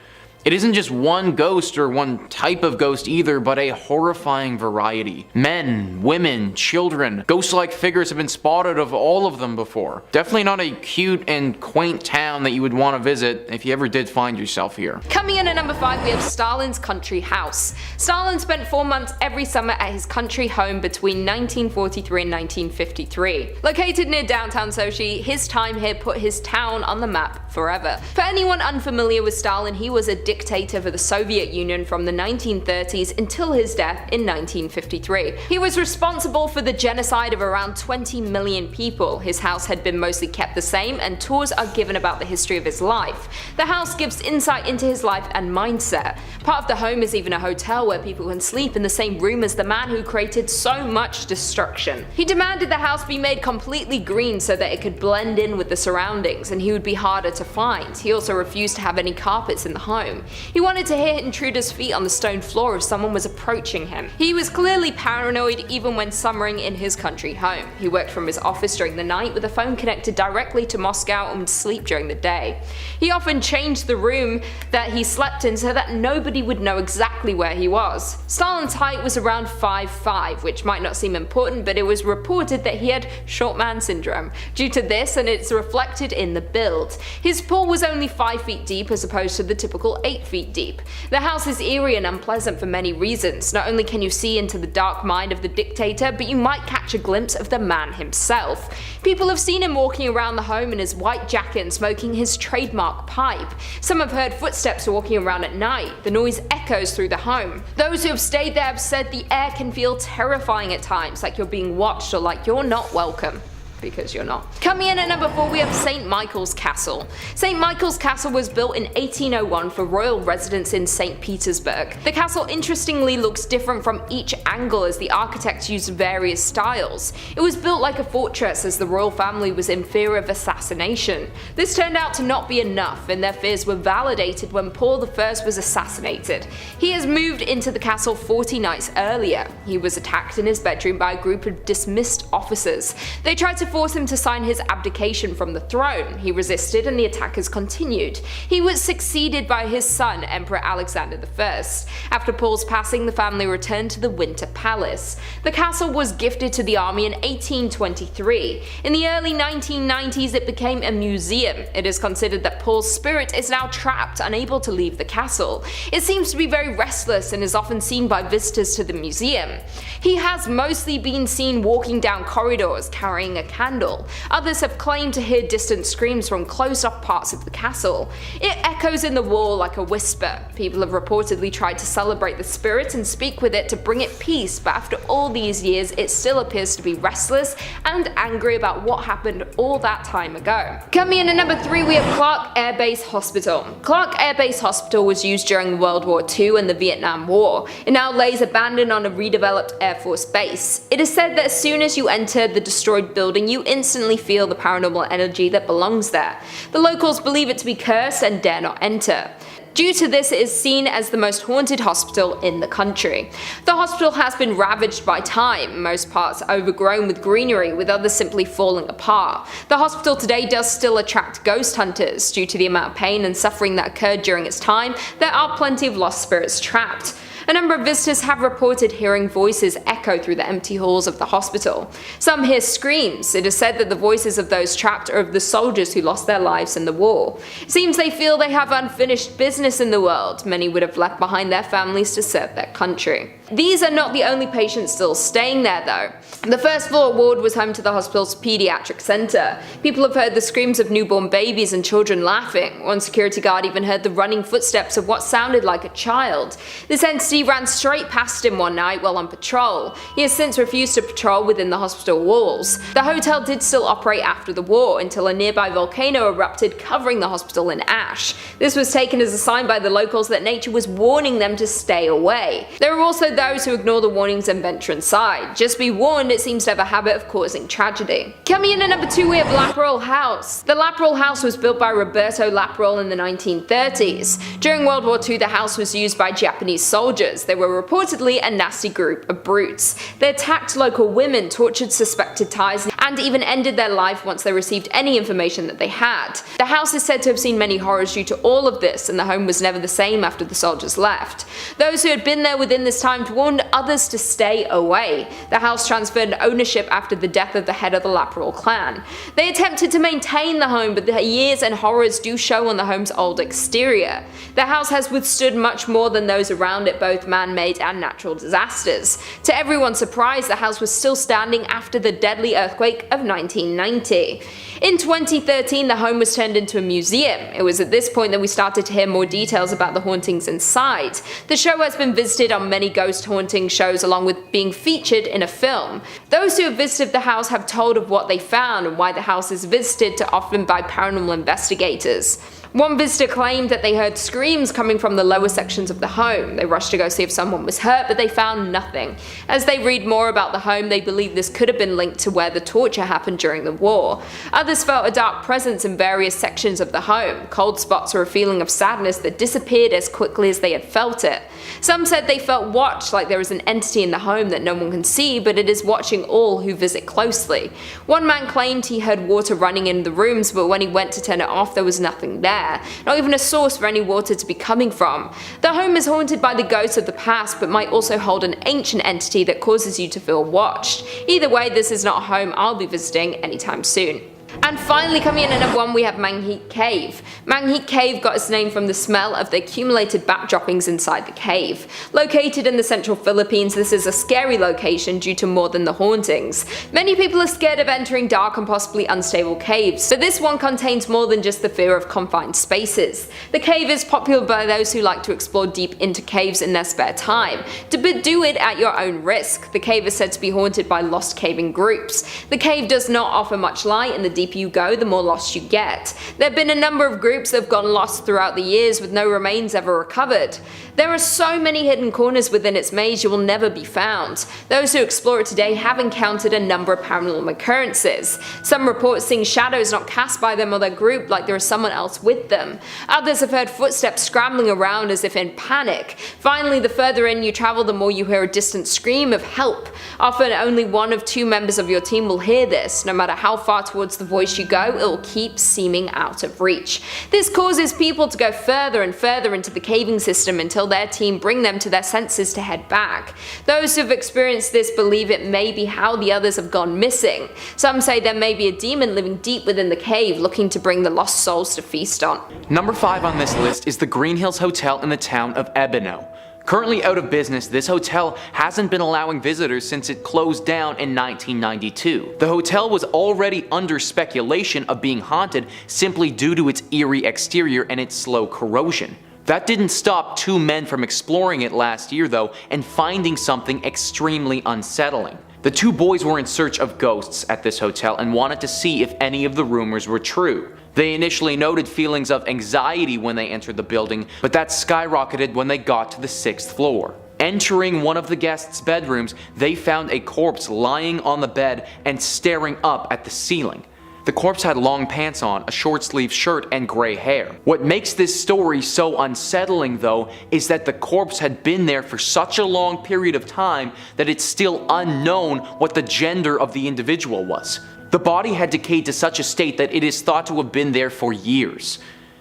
It isn't just one ghost or one type of ghost either, but a horrifying variety. Men, women, children, ghost-like figures have been spotted of all of them before. Definitely not a cute and quaint town that you would want to visit if you ever did find yourself here. Coming in at number 5, we have Stalin's country house. Stalin spent 4 months every summer at his country home between 1943 and 1953. Located near downtown Sochi, his time here put his town on the map forever. For anyone unfamiliar with Stalin, he was a dictator for the Soviet Union from the 1930s until his death in 1953. He was responsible for the genocide of around 20 million people. His house had been mostly kept the same, and tours are given about the history of his life. The house gives insight into his life and mindset. Part of the home is even a hotel where people can sleep in the same room as the man who created so much destruction. He demanded the house be made completely green so that it could blend in with the surroundings, and he would be harder to find. He also refused to have any carpets in the home. He wanted to hear intruders' feet on the stone floor if someone was approaching him. He was clearly paranoid even when summering in his country home. He worked from his office during the night with a phone connected directly to Moscow and would sleep during the day. He often changed the room that he slept in so that nobody would know exactly where he was. Stalin's height was around 5'5", which might not seem important, but it was reported that he had short man syndrome. Due to this, and it's reflected in the build, his pool was only 5 feet deep as opposed to the typical 8 feet deep. The house is eerie and unpleasant for many reasons. Not only can you see into the dark mind of the dictator, but you might catch a glimpse of the man himself. People have seen him walking around the home in his white jacket and smoking his trademark pipe. Some have heard footsteps walking around at night. The noise echoes through the home. Those who have stayed there have said the air can feel terrifying at times, like you're being watched or like you're not welcome. Because you're not. Coming in at number 4, we have St. Michael's Castle. St. Michael's Castle was built in 1801 for royal residents in St. Petersburg. The castle interestingly looks different from each angle as the architects used various styles. It was built like a fortress as the royal family was in fear of assassination. This turned out to not be enough, and their fears were validated when Paul I was assassinated. He has moved into the castle 40 nights earlier. He was attacked in his bedroom by a group of dismissed officers. They tried to force him to sign his abdication from the throne. He resisted and the attackers continued. He was succeeded by his son, Emperor Alexander I. After Paul's passing, the family returned to the Winter Palace. The castle was gifted to the army in 1823. In the early 1990s, it became a museum. It is considered that Paul's spirit is now trapped, unable to leave the castle. It seems to be very restless and is often seen by visitors to the museum. He has mostly been seen walking down corridors carrying a candle. Others have claimed to hear distant screams from closed-off parts of the castle. It echoes in the wall like a whisper. People have reportedly tried to celebrate the spirit and speak with it to bring it peace, but after all these years, it still appears to be restless and angry about what happened all that time ago. Coming in at number 3, we have Clark Air Base Hospital. Clark Air Base Hospital was used during World War II and the Vietnam War. It now lays abandoned on a redeveloped Air Force base. It is said that as soon as you enter the destroyed building, you instantly feel the paranormal energy that belongs there. The locals believe it to be cursed and dare not enter. Due to this, it is seen as the most haunted hospital in the country. The hospital has been ravaged by time, most parts overgrown with greenery, with others simply falling apart. The hospital today does still attract ghost hunters. Due to the amount of pain and suffering that occurred during its time, there are plenty of lost spirits trapped. A number of visitors have reported hearing voices echo through the empty halls of the hospital. Some hear screams. It is said that the voices of those trapped are of the soldiers who lost their lives in the war. It seems they feel they have unfinished business in the world. Many would have left behind their families to serve their country. These are not the only patients still staying there though. The first floor ward was home to the hospital's pediatric center. People have heard the screams of newborn babies and children laughing. One security guard even heard the running footsteps of what sounded like a child. This entity ran straight past him one night while on patrol. He has since refused to patrol within the hospital walls. The hotel did still operate after the war until a nearby volcano erupted, covering the hospital in ash. This was taken as a sign by the locals that nature was warning them to stay away. There are also those who ignore the warnings and venture inside. Just be warned, it seems to have a habit of causing tragedy. Coming in at number 2, we have Lapal House. The Lapal House was built by Roberto Lapal in the 1930s. During World War II, the house was used by Japanese soldiers. They were reportedly a nasty group of brutes. They attacked local women, tortured suspected ties, and even ended their life once they received any information that they had. The house is said to have seen many horrors due to all of this, and the home was never the same after the soldiers left. Those who had been there within this time warned others to stay away. The house transferred ownership after the death of the head of the Lapal clan. They attempted to maintain the home, but the years and horrors do show on the home's old exterior. The house has withstood much more than those around it, both man-made and natural disasters. To everyone's surprise, the house was still standing after the deadly earthquake of 1990. In 2013, the home was turned into a museum. It was at this point that we started to hear more details about the hauntings inside. The show has been visited on many ghost haunting shows, along with being featured in a film. Those who have visited the house have told of what they found and why the house is visited often by paranormal investigators. One visitor claimed that they heard screams coming from the lower sections of the home. They rushed to go see if someone was hurt, but they found nothing. As they read more about the home, they believe this could have been linked to where the torture happened during the war. Others felt a dark presence in various sections of the home, cold spots or a feeling of sadness that disappeared as quickly as they had felt it. Some said they felt watched, like there is an entity in the home that no one can see, but it is watching all who visit closely. One man claimed he heard water running in the rooms, but when he went to turn it off, there was nothing there. Not even a source for any water to be coming from. The home is haunted by the ghosts of the past, but might also hold an ancient entity that causes you to feel watched. Either way, this is not a home I'll be visiting anytime soon. And finally, coming in at number 1, we have Manghit Cave. Manghit Cave got its name from the smell of the accumulated bat droppings inside the cave. Located in the central Philippines, this is a scary location due to more than the hauntings. Many people are scared of entering dark and possibly unstable caves, but this one contains more than just the fear of confined spaces. The cave is popular by those who like to explore deep into caves in their spare time, but do it at your own risk. The cave is said to be haunted by lost caving groups. The cave does not offer much light, and the deeper you go, the more lost you get. There have been a number of groups that have gotten lost throughout the years with no remains ever recovered. There are so many hidden corners within its maze you will never be found. Those who explore it today have encountered a number of paranormal occurrences. Some report seeing shadows not cast by them or their group like there is someone else with them. Others have heard footsteps scrambling around as if in panic. Finally, the further in you travel, the more you hear a distant scream of help. Often only one of two members of your team will hear this. No matter how far towards the voice you go, it will keep seeming out of reach. This causes people to go further and further into the caving system until their team bring them to their senses to head back. Those who have experienced this believe it may be how the others have gone missing. Some say there may be a demon living deep within the cave looking to bring the lost souls to feast on. Number 5 on this list is the Green Hills Hotel in the town of Ebino. Currently out of business, this hotel hasn't been allowing visitors since it closed down in 1992. The hotel was already under speculation of being haunted simply due to its eerie exterior and its slow corrosion. That didn't stop two men from exploring it last year though and finding something extremely unsettling. The two boys were in search of ghosts at this hotel and wanted to see if any of the rumors were true. They initially noted feelings of anxiety when they entered the building, but that skyrocketed when they got to the 6th floor. Entering one of the guests' bedrooms, they found a corpse lying on the bed and staring up at the ceiling. The corpse had long pants on, a short-sleeved shirt, and gray hair. What makes this story so unsettling though is that the corpse had been there for such a long period of time that it's still unknown what the gender of the individual was. The body had decayed to such a state that it is thought to have been there for years.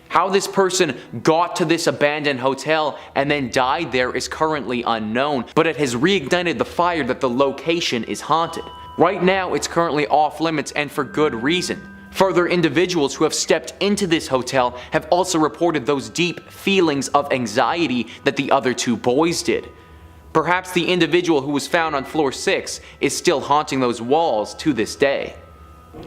How this person got to this abandoned hotel and then died there is currently unknown, but it has reignited the fire that the location is haunted. Right now, it's currently off limits and for good reason. Further individuals who have stepped into this hotel have also reported those deep feelings of anxiety that the other two boys did. Perhaps the individual who was found on floor 6 is still haunting those walls to this day.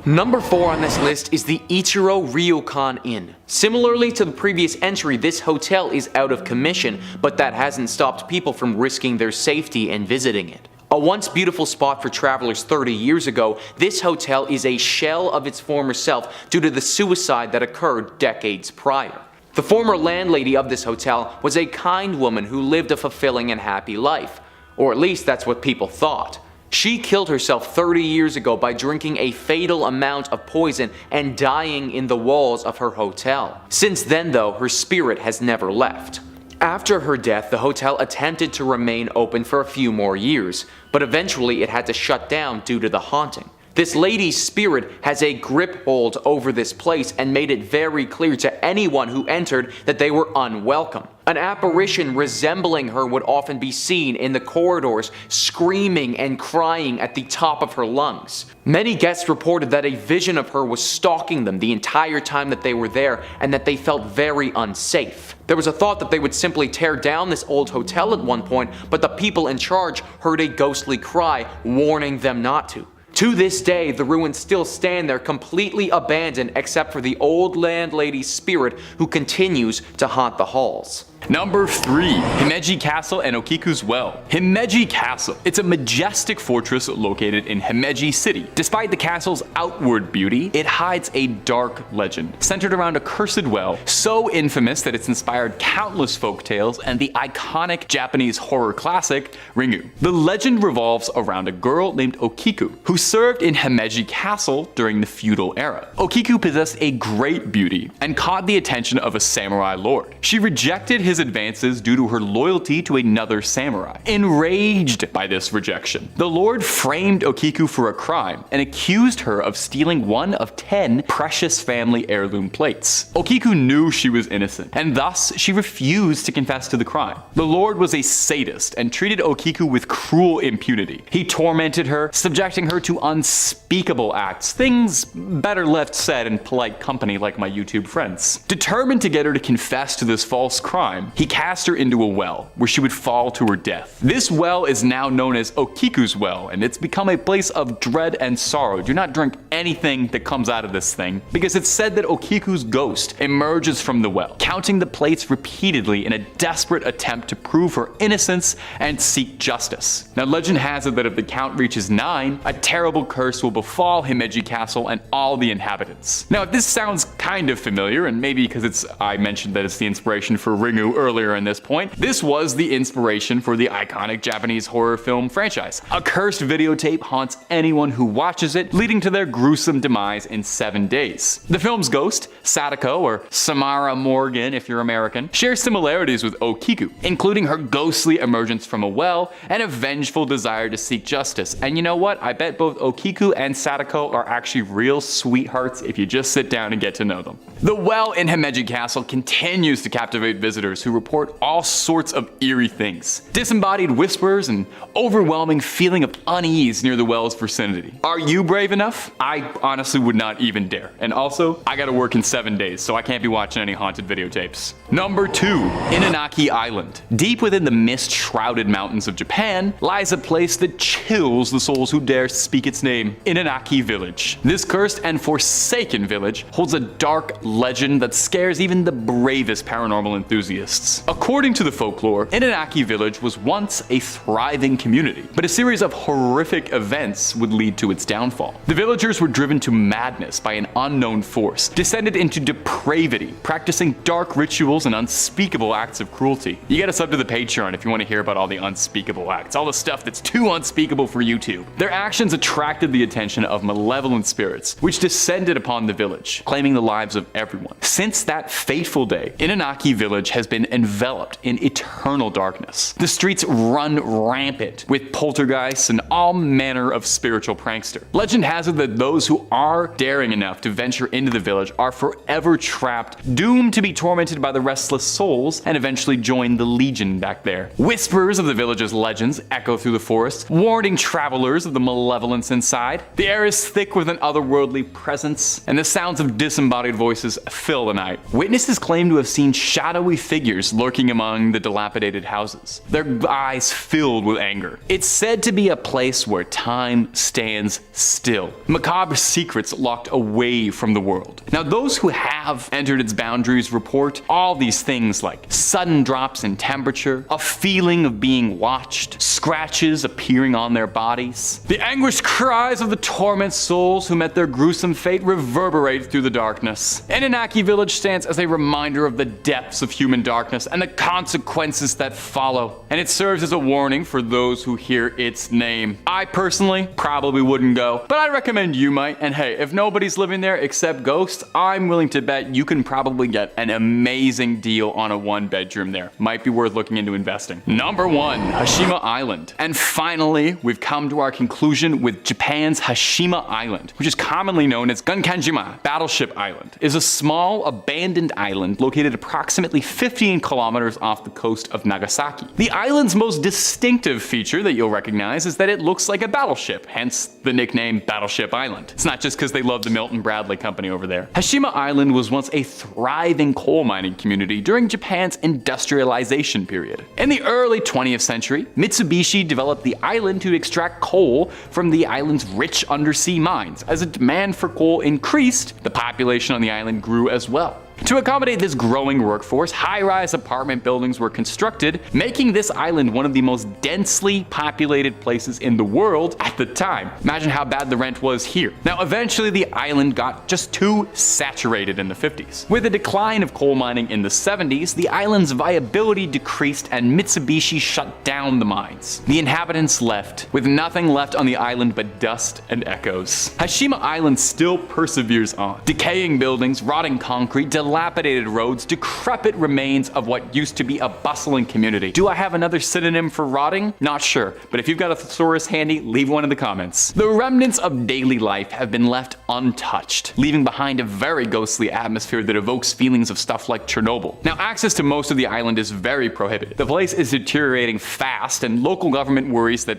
Number 4 on this list is the Ichiro Ryokan Inn. Similarly to the previous entry, this hotel is out of commission, but that hasn't stopped people from risking their safety and visiting it. A once beautiful spot for travelers 30 years ago, this hotel is a shell of its former self due to the suicide that occurred decades prior. The former landlady of this hotel was a kind woman who lived a fulfilling and happy life, or at least that's what people thought. She killed herself 30 years ago by drinking a fatal amount of poison and dying in the walls of her hotel. Since then though, her spirit has never left. After her death, the hotel attempted to remain open for a few more years, but eventually it had to shut down due to the haunting. This lady's spirit has a grip hold over this place and made it very clear to anyone who entered that they were unwelcome. An apparition resembling her would often be seen in the corridors, screaming and crying at the top of her lungs. Many guests reported that a vision of her was stalking them the entire time that they were there and that they felt very unsafe. There was a thought that they would simply tear down this old hotel at one point, but the people in charge heard a ghostly cry warning them not to. To this day, the ruins still stand there completely abandoned except for the old landlady's spirit who continues to haunt the halls. Number 3. Himeji Castle and Okiku's Well. Himeji Castle. It's a majestic fortress located in Himeji City. Despite the castle's outward beauty, it hides a dark legend centered around a cursed well, so infamous that it's inspired countless folk tales and the iconic Japanese horror classic Ringu. The legend revolves around a girl named Okiku, who served in Himeji Castle during the feudal era. Okiku possessed a great beauty and caught the attention of a samurai lord. She rejected his advances due to her loyalty to another samurai. Enraged by this rejection, the lord framed Okiku for a crime and accused her of stealing one of 10 precious family heirloom plates. Okiku knew she was innocent, and thus she refused to confess to the crime. The lord was a sadist and treated Okiku with cruel impunity. He tormented her, subjecting her to unspeakable acts, things better left said in polite company like my YouTube friends. Determined to get her to confess to this false crime, time, he cast her into a well where she would fall to her death. This well is now known as Okiku's Well, and it's become a place of dread and sorrow. Do not drink anything that comes out of this thing, because it's said that Okiku's ghost emerges from the well, counting the plates repeatedly in a desperate attempt to prove her innocence and seek justice. Now, legend has it that if the count reaches 9, a terrible curse will befall Himeji Castle and all the inhabitants. Now, if this sounds kind of familiar, and maybe because I mentioned that it's the inspiration for Ringu earlier in this point, this was the inspiration for the iconic Japanese horror film franchise. A cursed videotape haunts anyone who watches it, leading to their gruesome demise in 7 days. The film's ghost, Sadako, or Samara Morgan if you're American, shares similarities with Okiku, including her ghostly emergence from a well and a vengeful desire to seek justice. And you know what? I bet both Okiku and Sadako are actually real sweethearts if you just sit down and get to know them. The well in Himeji Castle continues to captivate visitors who report all sorts of eerie things. Disembodied whispers and overwhelming feeling of unease near the well's vicinity. Are you brave enough? I honestly would not even dare. And also, I gotta work in 7 days, so I can't be watching any haunted videotapes. Number 2, Inanaki Island. Deep within the mist-shrouded mountains of Japan lies a place that chills the souls who dare speak its name, Inanaki Village. This cursed and forsaken village holds a dark legend that scares even the bravest paranormal enthusiasts. According to the folklore, Inanaki Village was once a thriving community, but a series of horrific events would lead to its downfall. The villagers were driven to madness by an unknown force, descended into depravity, practicing dark rituals and unspeakable acts of cruelty. You get us up to the Patreon if you want to hear about all the unspeakable acts, all the stuff that's too unspeakable for YouTube. Their actions attracted the attention of malevolent spirits, which descended upon the village, claiming the lives of everyone. Since that fateful day, Inanaki Village has been enveloped in eternal darkness. The streets run rampant with poltergeists and all manner of spiritual prankster. Legend has it that those who are daring enough to venture into the village are forever trapped, doomed to be tormented by the restless souls, and eventually join the Legion back there. Whispers of the village's legends echo through the forest, warning travelers of the malevolence inside. The air is thick with an otherworldly presence, and the sounds of disembodied voices fill the night. Witnesses claim to have seen shadowy figures lurking among the dilapidated houses, their eyes filled with anger. It's said to be a place where time stands still, macabre secrets locked away from the world. Now, those who have entered its boundaries report all these things like sudden drops in temperature, a feeling of being watched, scratches appearing on their bodies. The anguished cries of the torment souls who met their gruesome fate reverberate through the darkness. Inanaki Village stands as a reminder of the depths of human darkness and the consequences that follow, and it serves as a warning for those who hear its name. I personally probably wouldn't go, but I recommend you might, and hey, if nobody's living there except ghosts, I'm willing to bet you can probably get an amazing deal on a 1-bedroom there. Might be worth looking into investing. Number 1, Hashima Island. And finally, we've come to our conclusion with Japan's Hashima Island, which is commonly known as Gunkanjima, Battleship Island, is a small abandoned island located approximately 15 kilometers off the coast of Nagasaki. The island's most distinctive feature that you'll recognize is that it looks like a battleship, hence the nickname Battleship Island. It's not just because they love the Milton Bradley Company over there. Hashima Island was once a thriving coal mining community during Japan's industrialization period. In the early 20th century, Mitsubishi developed the island to extract coal from the island's rich undersea mines. As the demand for coal increased, the population on the island grew as well. To accommodate this growing workforce, high-rise apartment buildings were constructed, making this island one of the most densely populated places in the world at the time. Imagine how bad the rent was here. Now, eventually the island got just too saturated in the 50s. With the decline of coal mining in the 70s, the island's viability decreased and Mitsubishi shut down the mines. The inhabitants left, with nothing left on the island but dust and echoes. Hashima Island still perseveres on. Decaying buildings, rotting concrete, dilapidated roads, decrepit remains of what used to be a bustling community. Do I have another synonym for rotting? Not sure, but if you've got a thesaurus handy, leave one in the comments. The remnants of daily life have been left untouched, leaving behind a very ghostly atmosphere that evokes feelings of stuff like Chernobyl. Now, access to most of the island is very prohibited. The place is deteriorating fast, and local government worries that,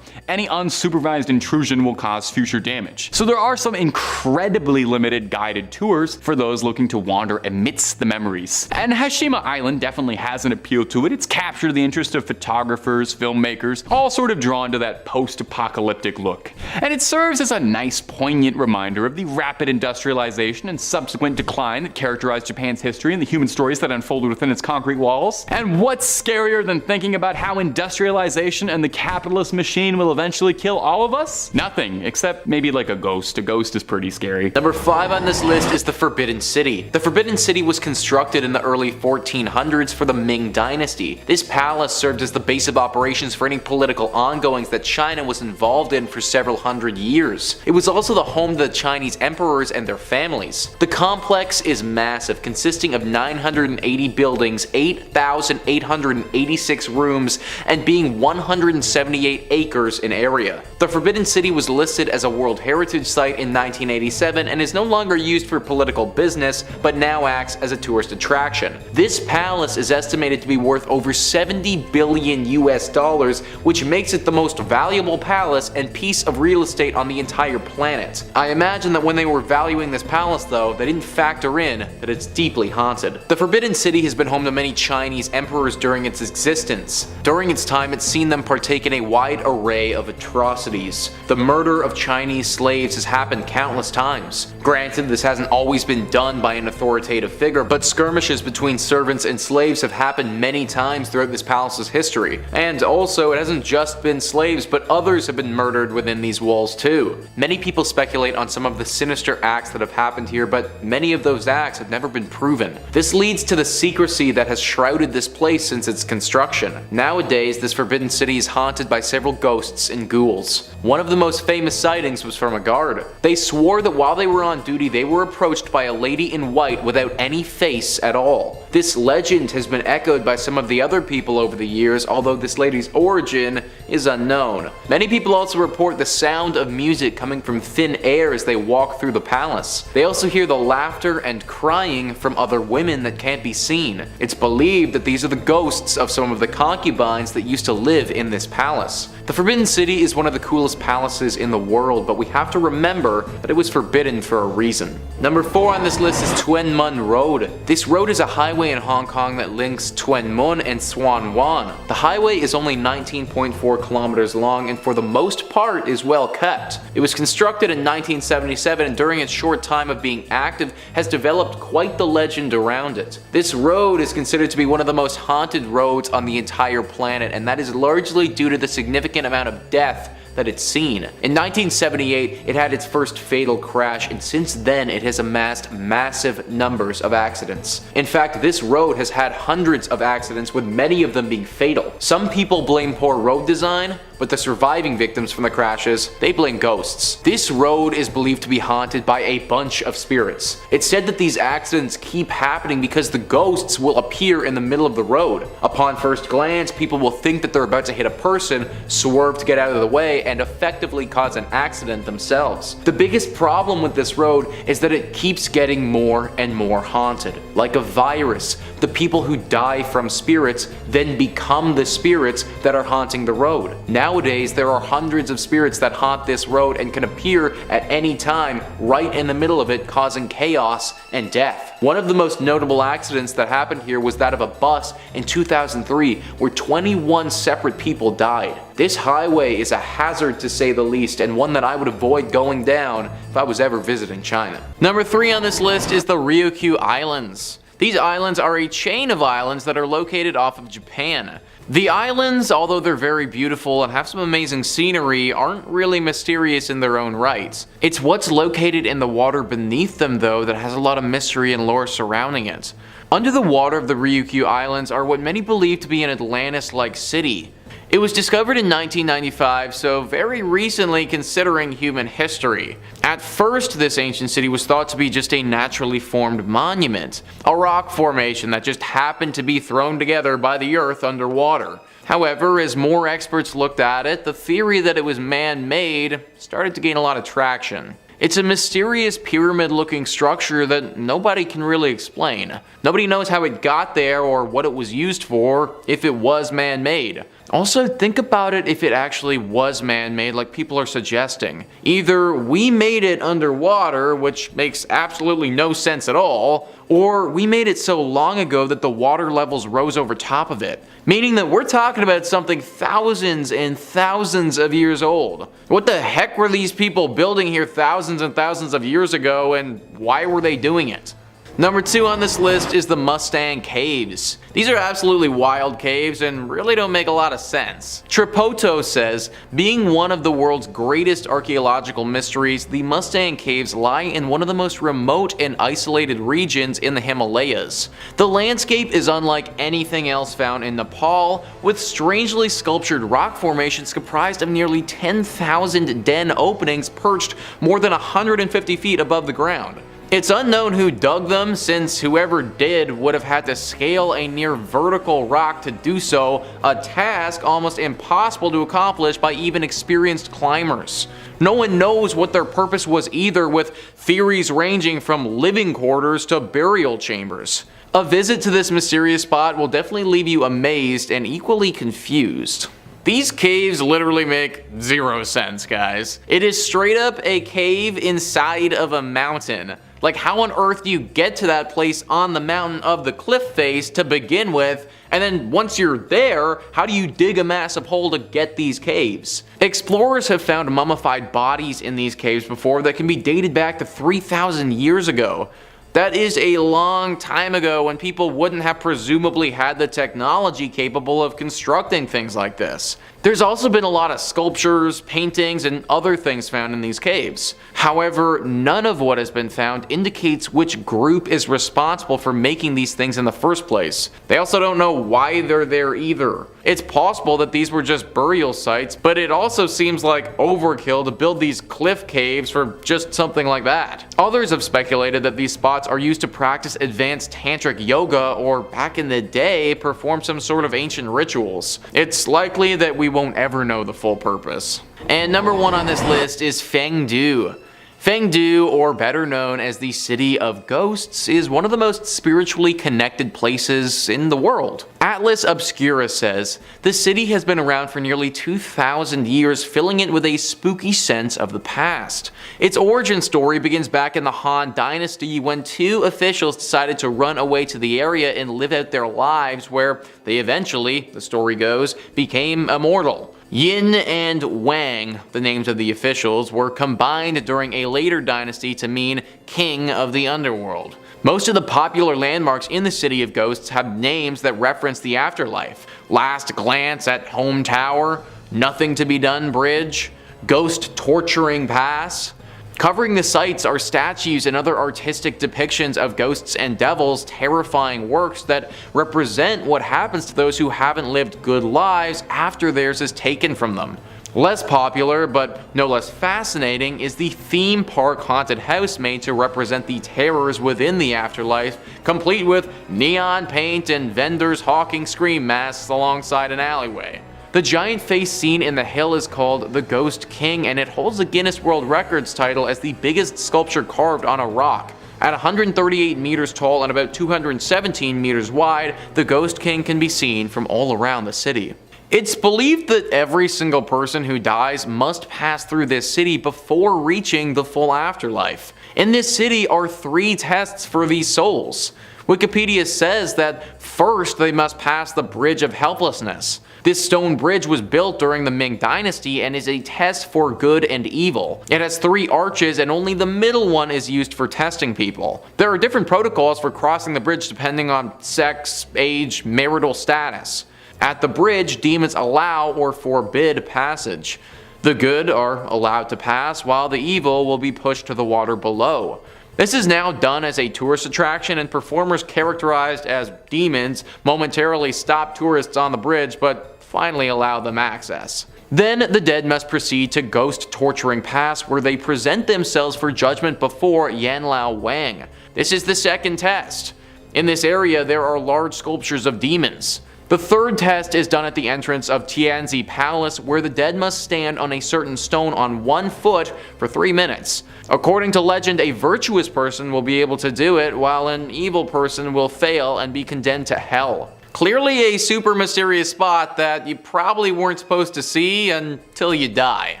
any unsupervised intrusion will cause future damage. So there are some incredibly limited guided tours for those looking to wander wander amidst the memories. And Hashima Island definitely has an appeal to it. It's captured the interest of photographers, filmmakers, all sort of drawn to that post-apocalyptic look. And it serves as a nice, poignant reminder of the rapid industrialization and subsequent decline that characterized Japan's history and the human stories that unfolded within its concrete walls. And what's scarier than thinking about how industrialization and the capitalist machine will eventually kill all of us? Nothing, except maybe like a ghost. A ghost is pretty scary. Number 5 on this list is the Forbidden City. The Forbidden City was constructed in the early 1400s for the Ming Dynasty. This palace served as the base of operations for any political ongoings that China was involved in for several hundred years. It was also the home to the Chinese emperors and their families. The complex is massive, consisting of 980 buildings, 8,886 rooms, and being 178 acres in area. The Forbidden City was listed as a World Heritage Site in 1987 and is no longer used for political business, but now acts as a tourist attraction. This palace is estimated to be worth over 70 billion US dollars, which makes it the most valuable palace and piece of real estate on the entire planet. I imagine that when they were valuing this palace though, they didn't factor in that it's deeply haunted. The Forbidden City has been home to many Chinese emperors during its existence. During its time, it's seen them partake in a wide array of atrocities. The murder of Chinese slaves has happened countless times. Granted, this hasn't always been done by an authoritative figure, but skirmishes between servants and slaves have happened many times throughout this palace's history. And also, it hasn't just been slaves, but others have been murdered within these walls too. Many people speculate on some of the sinister acts that have happened here, but many of those acts have never been proven. This leads to the secrecy that has shrouded this place since its construction. Nowadays, this Forbidden City is haunted by several ghosts and ghouls. One of the most famous sightings was from a guard. They swore that while they were on duty, they were approached by a lady in white without any face at all. This legend has been echoed by some of the other people over the years, although this lady's origin is unknown. Many people also report the sound of music coming from thin air as they walk through the palace. They also hear the laughter and crying from other women that can't be seen. It's believed that these are the ghosts of some of the concubines that used to live in this palace. The Forbidden City is one of the coolest palaces in the world, but we have to remember that it was forbidden for a reason. Number 4 on this list is Tuen Mun Road. This road is a highway in Hong Kong that links Tuen Mun and Tsuen Wan. The highway is only 19.4 kilometers long and for the most part is well kept. It was constructed in 1977 and during its short time of being active has developed quite the legend around it. This road is considered to be one of the most haunted roads on the entire planet, and that is largely due to the significant amount of death that it's seen. In 1978, it had its first fatal crash, and since then it has amassed massive numbers of accidents. In fact, this road has had hundreds of accidents, with many of them being fatal. Some people blame poor road design, but the surviving victims from the crashes, they blame ghosts. This road is believed to be haunted by a bunch of spirits. It's said that these accidents keep happening because the ghosts will appear in the middle of the road. Upon first glance, people will think that they're about to hit a person, swerve to get out of the way, and effectively cause an accident themselves. The biggest problem with this road is that it keeps getting more and more haunted. Like a virus, the people who die from spirits then become the spirits that are haunting the road. Nowadays, there are hundreds of spirits that haunt this road and can appear at any time right in the middle of it, causing chaos and death. One of the most notable accidents that happened here was that of a bus in 2003 where 21 separate people died. This highway is a hazard to say the least, and one that I would avoid going down if I was ever visiting China. Number 3 on this list is the Ryukyu Islands. These islands are a chain of islands that are located off of Japan. The islands, although they're very beautiful and have some amazing scenery, aren't really mysterious in their own right. It's what's located in the water beneath them though that has a lot of mystery and lore surrounding it. Under the water of the Ryukyu Islands are what many believe to be an Atlantis-like city. It was discovered in 1995, so very recently considering human history. At first, this ancient city was thought to be just a naturally formed monument, a rock formation that just happened to be thrown together by the earth underwater. However, as more experts looked at it, the theory that it was man-made started to gain a lot of traction. It's a mysterious pyramid-looking structure that nobody can really explain. Nobody knows how it got there or what it was used for, if it was man-made. Also, think about it if it actually was man-made like people are suggesting. Either we made it underwater, which makes absolutely no sense at all, or we made it so long ago that the water levels rose over top of it. Meaning that we're talking about something thousands and thousands of years old. What the heck were these people building here thousands and thousands of years ago, and why were they doing it? Number 2 on this list is the Mustang Caves. These are absolutely wild caves and really don't make a lot of sense. Tripoto says, being one of the world's greatest archaeological mysteries, the Mustang Caves lie in one of the most remote and isolated regions in the Himalayas. The landscape is unlike anything else found in Nepal, with strangely sculptured rock formations comprised of nearly 10,000 den openings perched more than 150 feet above the ground. It's unknown who dug them, since whoever did would have had to scale a near vertical rock to do so, a task almost impossible to accomplish by even experienced climbers. No one knows what their purpose was either, with theories ranging from living quarters to burial chambers. A visit to this mysterious spot will definitely leave you amazed and equally confused. These caves literally make zero sense, guys. It is straight up a cave inside of a mountain. Like, how on earth do you get to that place on the mountain of the cliff face to begin with? And then once you're there, how do you dig a massive hole to get these caves? Explorers have found mummified bodies in these caves before that can be dated back to 3,000 years ago. That is a long time ago when people wouldn't have presumably had the technology capable of constructing things like this. There's also been a lot of sculptures, paintings, and other things found in these caves. However, none of what has been found indicates which group is responsible for making these things in the first place. They also don't know why they're there either. It's possible that these were just burial sites, but it also seems like overkill to build these cliff caves for just something like that. Others have speculated that these spots are used to practice advanced tantric yoga, or back in the day, perform some sort of ancient rituals. It's likely that we won't ever know the full purpose. And number 1 on this list is Fanggendu. Fanggendu, or better known as the City of Ghosts, is one of the most spiritually connected places in the world. Atlas Obscura says, the city has been around for nearly 2,000 years, filling it with a spooky sense of the past. Its origin story begins back in the Han Dynasty, when 2 officials decided to run away to the area and live out their lives, where they eventually, the story goes, became immortal. Yin and Wang, the names of the officials, were combined during a later dynasty to mean King of the Underworld. Most of the popular landmarks in the City of Ghosts have names that reference the afterlife. Last Glance at Home Tower, Nothing to be Done Bridge, Ghost Torturing Pass. Covering the sites are statues and other artistic depictions of ghosts and devils, terrifying works that represent what happens to those who haven't lived good lives after theirs is taken from them. Less popular, but no less fascinating, is the theme park haunted house made to represent the terrors within the afterlife, complete with neon paint and vendors hawking scream masks alongside an alleyway. The giant face seen in the hill is called the Ghost King, and it holds the Guinness World Records title as the biggest sculpture carved on a rock. At 138 meters tall and about 217 meters wide, the Ghost King can be seen from all around the city. It's believed that every single person who dies must pass through this city before reaching the full afterlife. In this city are 3 tests for these souls. Wikipedia says that first they must pass the Bridge of Helplessness. This stone bridge was built during the Ming Dynasty and is a test for good and evil. It has 3 arches and only the middle one is used for testing people. There are different protocols for crossing the bridge depending on sex, age, marital status. At the bridge, demons allow or forbid passage. The good are allowed to pass, while the evil will be pushed to the water below. This is now done as a tourist attraction, and performers characterized as demons momentarily stop tourists on the bridge but finally allow them access. Then the dead must proceed to Ghost Torturing Pass, where they present themselves for judgment before Yanlao Wang. This is the second test. In this area there are large sculptures of demons. The third test is done at the entrance of Tianzi Palace, where the dead must stand on a certain stone on 1 foot for 3 minutes. According to legend, a virtuous person will be able to do it, while an evil person will fail and be condemned to hell. Clearly a super mysterious spot that you probably weren't supposed to see until you die.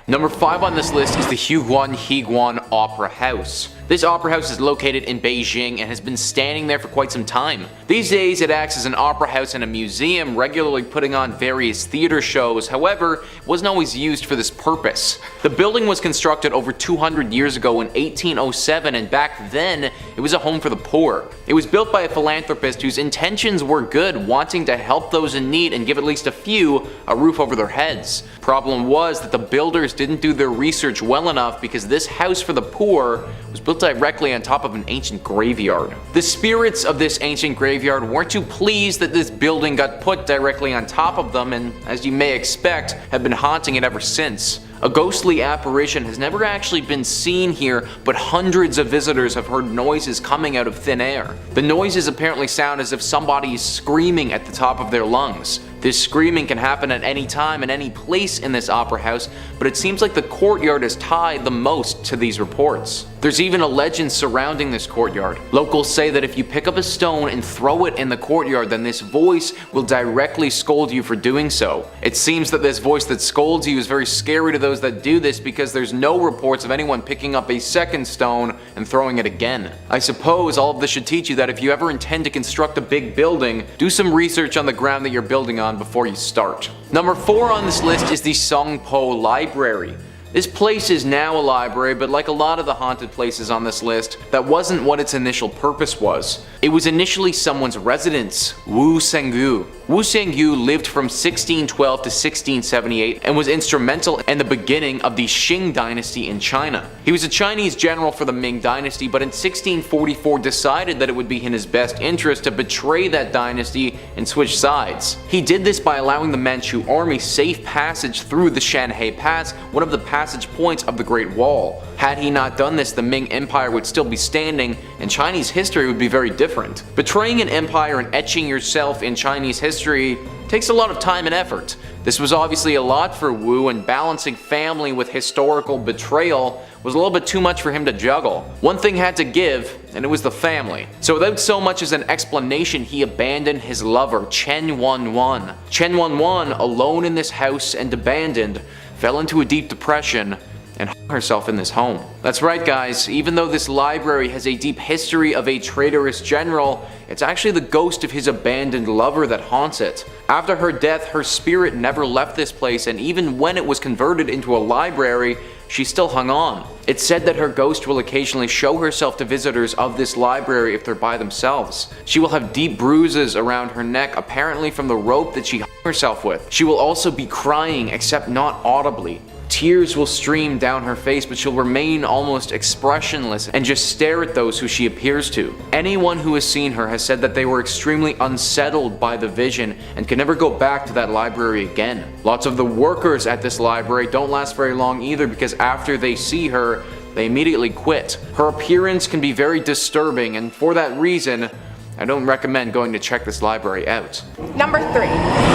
Number 5 on this list is the Higuan Opera House. This opera house is located in Beijing and has been standing there for quite some time. These days it acts as an opera house and a museum, regularly putting on various theater shows. However, it wasn't always used for this purpose. The building was constructed over 200 years ago in 1807, and back then it was a home for the poor. It was built by a philanthropist whose intentions were good, wanting to help those in need and give at least a few a roof over their heads. Problem was that the builders didn't do their research well enough, because this house for the poor was built directly on top of an ancient graveyard. The spirits of this ancient graveyard weren't too pleased that this building got put directly on top of them, and as you may expect, have been haunting it ever since. A ghostly apparition has never actually been seen here, but hundreds of visitors have heard noises coming out of thin air. The noises apparently sound as if somebody is screaming at the top of their lungs. This screaming can happen at any time and any place in this opera house, but it seems like the courtyard is tied the most to these reports. There's even a legend surrounding this courtyard. Locals say that if you pick up a stone and throw it in the courtyard, then this voice will directly scold you for doing so. It seems that this voice that scolds you is very scary to those that do this, because there's no reports of anyone picking up a second stone and throwing it again. I suppose all of this should teach you that if you ever intend to construct a big building, do some research on the ground that you're building on before you start. Number 4 on this list is the Songpo Library. This place is now a library, but like a lot of the haunted places on this list, that wasn't what its initial purpose was. It was initially someone's residence, Wu Sengyu. Wu Sengyu lived from 1612 to 1678 and was instrumental in the beginning of the Qing dynasty in China. He was a Chinese general for the Ming dynasty, but in 1644 decided that it would be in his best interest to betray that dynasty and switch sides. He did this by allowing the Manchu army safe passage through the Shanhai Pass, one of the passage points of the Great Wall. Had he not done this, the Ming Empire would still be standing, and Chinese history would be very different. Betraying an empire and etching yourself in Chinese history takes a lot of time and effort. This was obviously a lot for Wu, and balancing family with historical betrayal was a little bit too much for him to juggle. One thing had to give, and it was the family. So without so much as an explanation, he abandoned his lover, Chen Wanwan. Chen Wanwan, alone in this house and abandoned, fell into a deep depression and hung herself in this home. That's right guys, even though this library has a deep history of a traitorous general, it's actually the ghost of his abandoned lover that haunts it. After her death, her spirit never left this place, and even when it was converted into a library, she still hung on. It's said that her ghost will occasionally show herself to visitors of this library if they're by themselves. She will have deep bruises around her neck, apparently from the rope that she hung herself with. She will also be crying, except not audibly. Tears will stream down her face, but she'll remain almost expressionless and just stare at those who she appears to. Anyone who has seen her has said that they were extremely unsettled by the vision and can never go back to that library again. Lots of the workers at this library don't last very long either, because after they see her, they immediately quit. Her appearance can be very disturbing, and for that reason, I don't recommend going to check this library out. Number 3,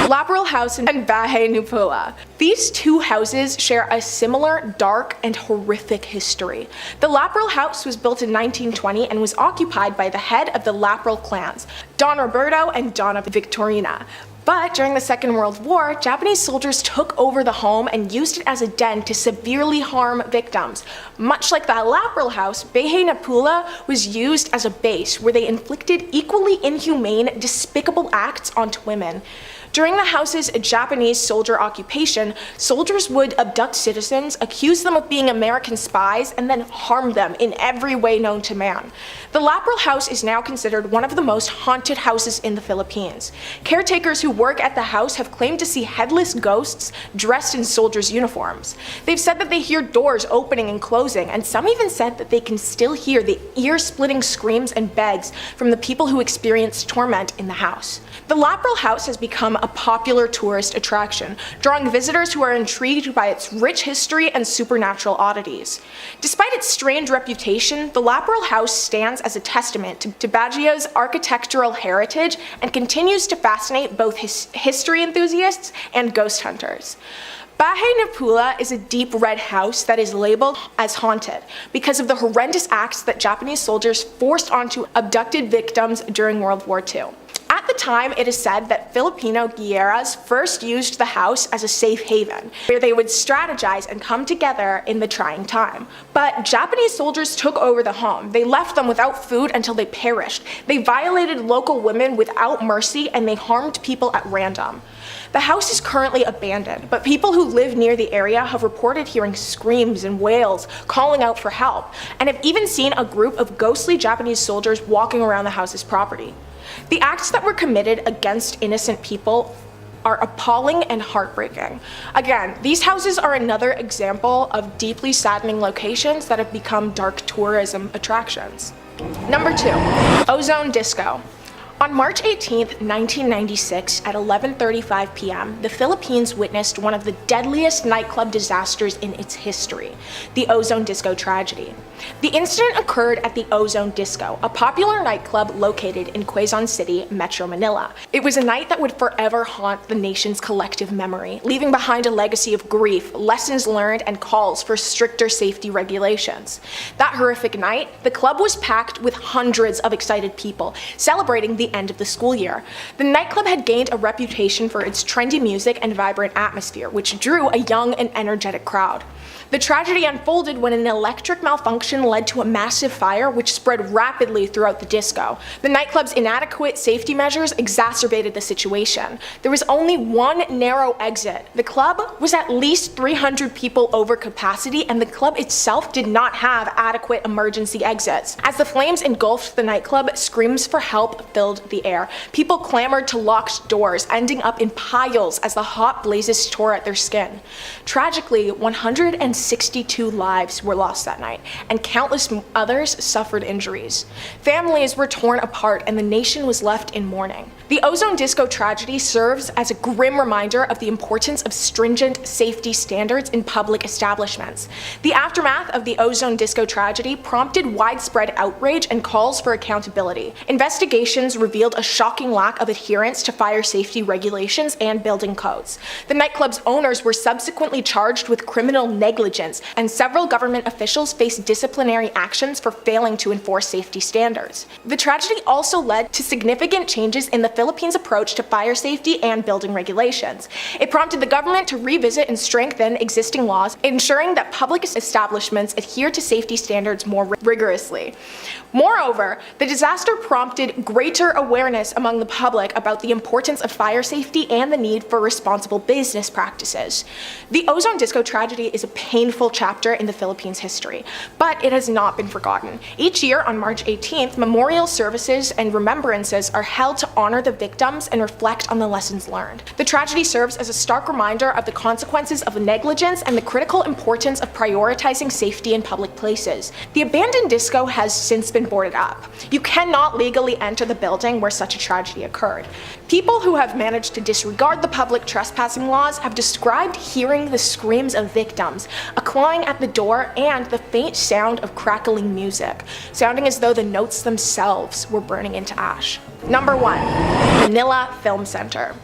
Lapal House and Bahe Nupula. These two houses share a similar dark and horrific history. The Lapal House was built in 1920 and was occupied by the head of the Lapal clans, Don Roberto and Donna Victorina. But during the Second World War, Japanese soldiers took over the home and used it as a den to severely harm victims. Much like the Lapal House, Bahe Nupula was used as a base where they inflicted equally inhumane, despicable acts onto women. During the house's Japanese soldier occupation, soldiers would abduct citizens, accuse them of being American spies, and then harm them in every way known to man. The Lapal House is now considered one of the most haunted houses in the Philippines. Caretakers who work at the house have claimed to see headless ghosts dressed in soldiers' uniforms. They've said that they hear doors opening and closing, and some even said that they can still hear the ear-splitting screams and begs from the people who experience torment in the house. The Lapal House has become a a popular tourist attraction, drawing visitors who are intrigued by its rich history and supernatural oddities. Despite its strange reputation, the Lapal House stands as a testament to Baguio's architectural heritage and continues to fascinate both history enthusiasts and ghost hunters. Bahay Napula is a deep red house that is labeled as haunted because of the horrendous acts that Japanese soldiers forced onto abducted victims during World War II. At the time, it is said that Filipino guerrillas first used the house as a safe haven, where they would strategize and come together in the trying time. But Japanese soldiers took over the home. They left them without food until they perished. They violated local women without mercy, and they harmed people at random. The house is currently abandoned, but people who live near the area have reported hearing screams and wails calling out for help, and have even seen a group of ghostly Japanese soldiers walking around the house's property. The acts that were committed against innocent people are appalling and heartbreaking. Again, these houses are another example of deeply saddening locations that have become dark tourism attractions. Number 2, Ozone Disco. On March 18, 1996, at 11:35 p.m., the Philippines witnessed one of the deadliest nightclub disasters in its history, the Ozone Disco tragedy. The incident occurred at the Ozone Disco, a popular nightclub located in Quezon City, Metro Manila. It was a night that would forever haunt the nation's collective memory, leaving behind a legacy of grief, lessons learned, and calls for stricter safety regulations. That horrific night, the club was packed with hundreds of excited people, celebrating the end of the school year. The nightclub had gained a reputation for its trendy music and vibrant atmosphere, which drew a young and energetic crowd. The tragedy unfolded when an electric malfunction led to a massive fire which spread rapidly throughout the disco. The nightclub's inadequate safety measures exacerbated the situation. There was only one narrow exit. The club was at least 300 people over capacity, and the club itself did not have adequate emergency exits. As the flames engulfed the nightclub, screams for help filled the air. People clamored to locked doors, ending up in piles as the hot blazes tore at their skin. Tragically, 162 lives were lost that night, and countless others suffered injuries. Families were torn apart, and the nation was left in mourning. The Ozone Disco tragedy serves as a grim reminder of the importance of stringent safety standards in public establishments. The aftermath of the Ozone Disco tragedy prompted widespread outrage and calls for accountability. Investigations revealed a shocking lack of adherence to fire safety regulations and building codes. The nightclub's owners were subsequently charged with criminal negligence, and several government officials faced disciplinary actions for failing to enforce safety standards. The tragedy also led to significant changes in the Philippines' approach to fire safety and building regulations. It prompted the government to revisit and strengthen existing laws, ensuring that public establishments adhere to safety standards more rigorously. Moreover, the disaster prompted greater awareness among the public about the importance of fire safety and the need for responsible business practices. The Ozone Disco tragedy is a painful chapter in the Philippines' history, but it has not been forgotten. Each year on March 18th, memorial services and remembrances are held to honor the victims and reflect on the lessons learned. The tragedy serves as a stark reminder of the consequences of negligence and the critical importance of prioritizing safety in public places. The abandoned disco has since been boarded up. You cannot legally enter the building where such a tragedy occurred. People who have managed to disregard the public trespassing laws have described hearing the screams of victims, a clawing at the door, and the faint sound of crackling music, sounding as though the notes themselves were burning into ash. Number 1. Manila Film Center.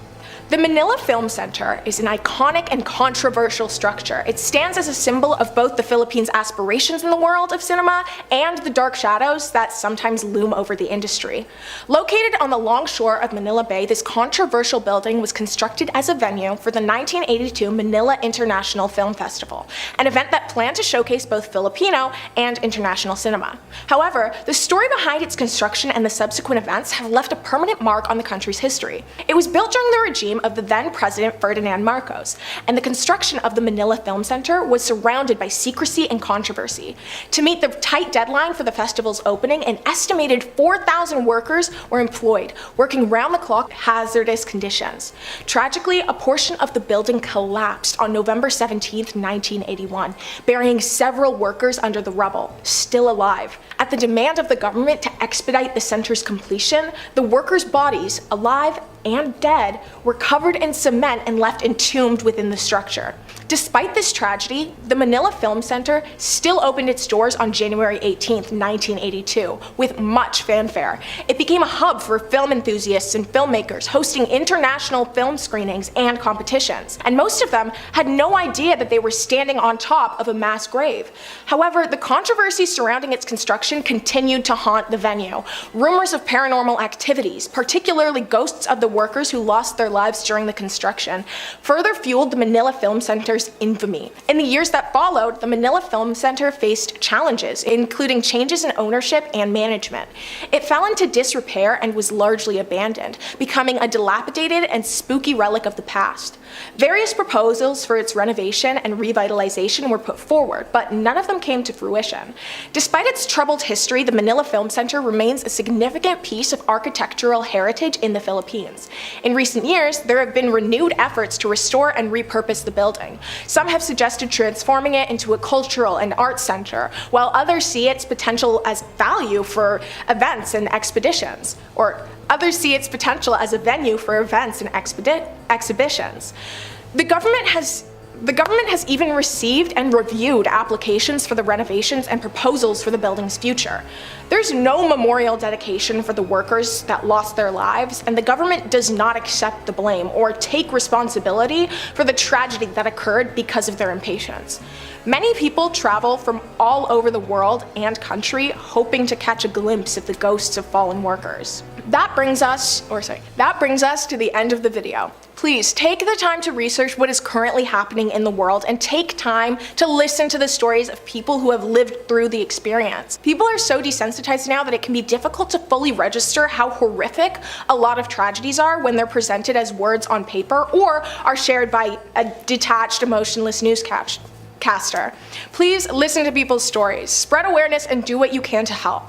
The Manila Film Center is an iconic and controversial structure. It stands as a symbol of both the Philippines' aspirations in the world of cinema and the dark shadows that sometimes loom over the industry. Located on the longshore of Manila Bay, this controversial building was constructed as a venue for the 1982 Manila International Film Festival, an event that planned to showcase both Filipino and international cinema. However, the story behind its construction and the subsequent events have left a permanent mark on the country's history. It was built during the regime of the then President Ferdinand Marcos, and the construction of the Manila Film Center was surrounded by secrecy and controversy. To meet the tight deadline for the festival's opening, an estimated 4,000 workers were employed, working round-the-clock in hazardous conditions. Tragically, a portion of the building collapsed on November 17, 1981, burying several workers under the rubble, still alive. At the demand of the government to expedite the center's completion, the workers' bodies, alive and dead, were covered in cement and left entombed within the structure. Despite this tragedy, the Manila Film Center still opened its doors on January 18, 1982, with much fanfare. It became a hub for film enthusiasts and filmmakers, hosting international film screenings and competitions, and most of them had no idea that they were standing on top of a mass grave. However, the controversy surrounding its construction continued to haunt the venue. Rumors of paranormal activities, particularly ghosts of the workers who lost their lives during the construction, further fueled the Manila Film Center's infamy. In the years that followed, the Manila Film Center faced challenges, including changes in ownership and management. It fell into disrepair and was largely abandoned, becoming a dilapidated and spooky relic of the past. Various proposals for its renovation and revitalization were put forward, but none of them came to fruition. Despite its troubled history, the Manila Film Center remains a significant piece of architectural heritage in the Philippines. In recent years, there have been renewed efforts to restore and repurpose the building. Some have suggested transforming it into a cultural and arts center, while others see its potential as value for events and expeditions, or others see its potential as a venue for events and exhibitions. The government has even received and reviewed applications for the renovations and proposals for the building's future. There's no memorial dedication for the workers that lost their lives, and the government does not accept the blame or take responsibility for the tragedy that occurred because of their impatience. Many people travel from all over the world and country hoping to catch a glimpse of the ghosts of fallen workers. That brings us to the end of the video. Please take the time to research what is currently happening in the world and take time to listen to the stories of people who have lived through the experience. People are so desensitized now that it can be difficult to fully register how horrific a lot of tragedies are when they're presented as words on paper or are shared by a detached, emotionless newscaster. Please listen to people's stories, spread awareness, and do what you can to help.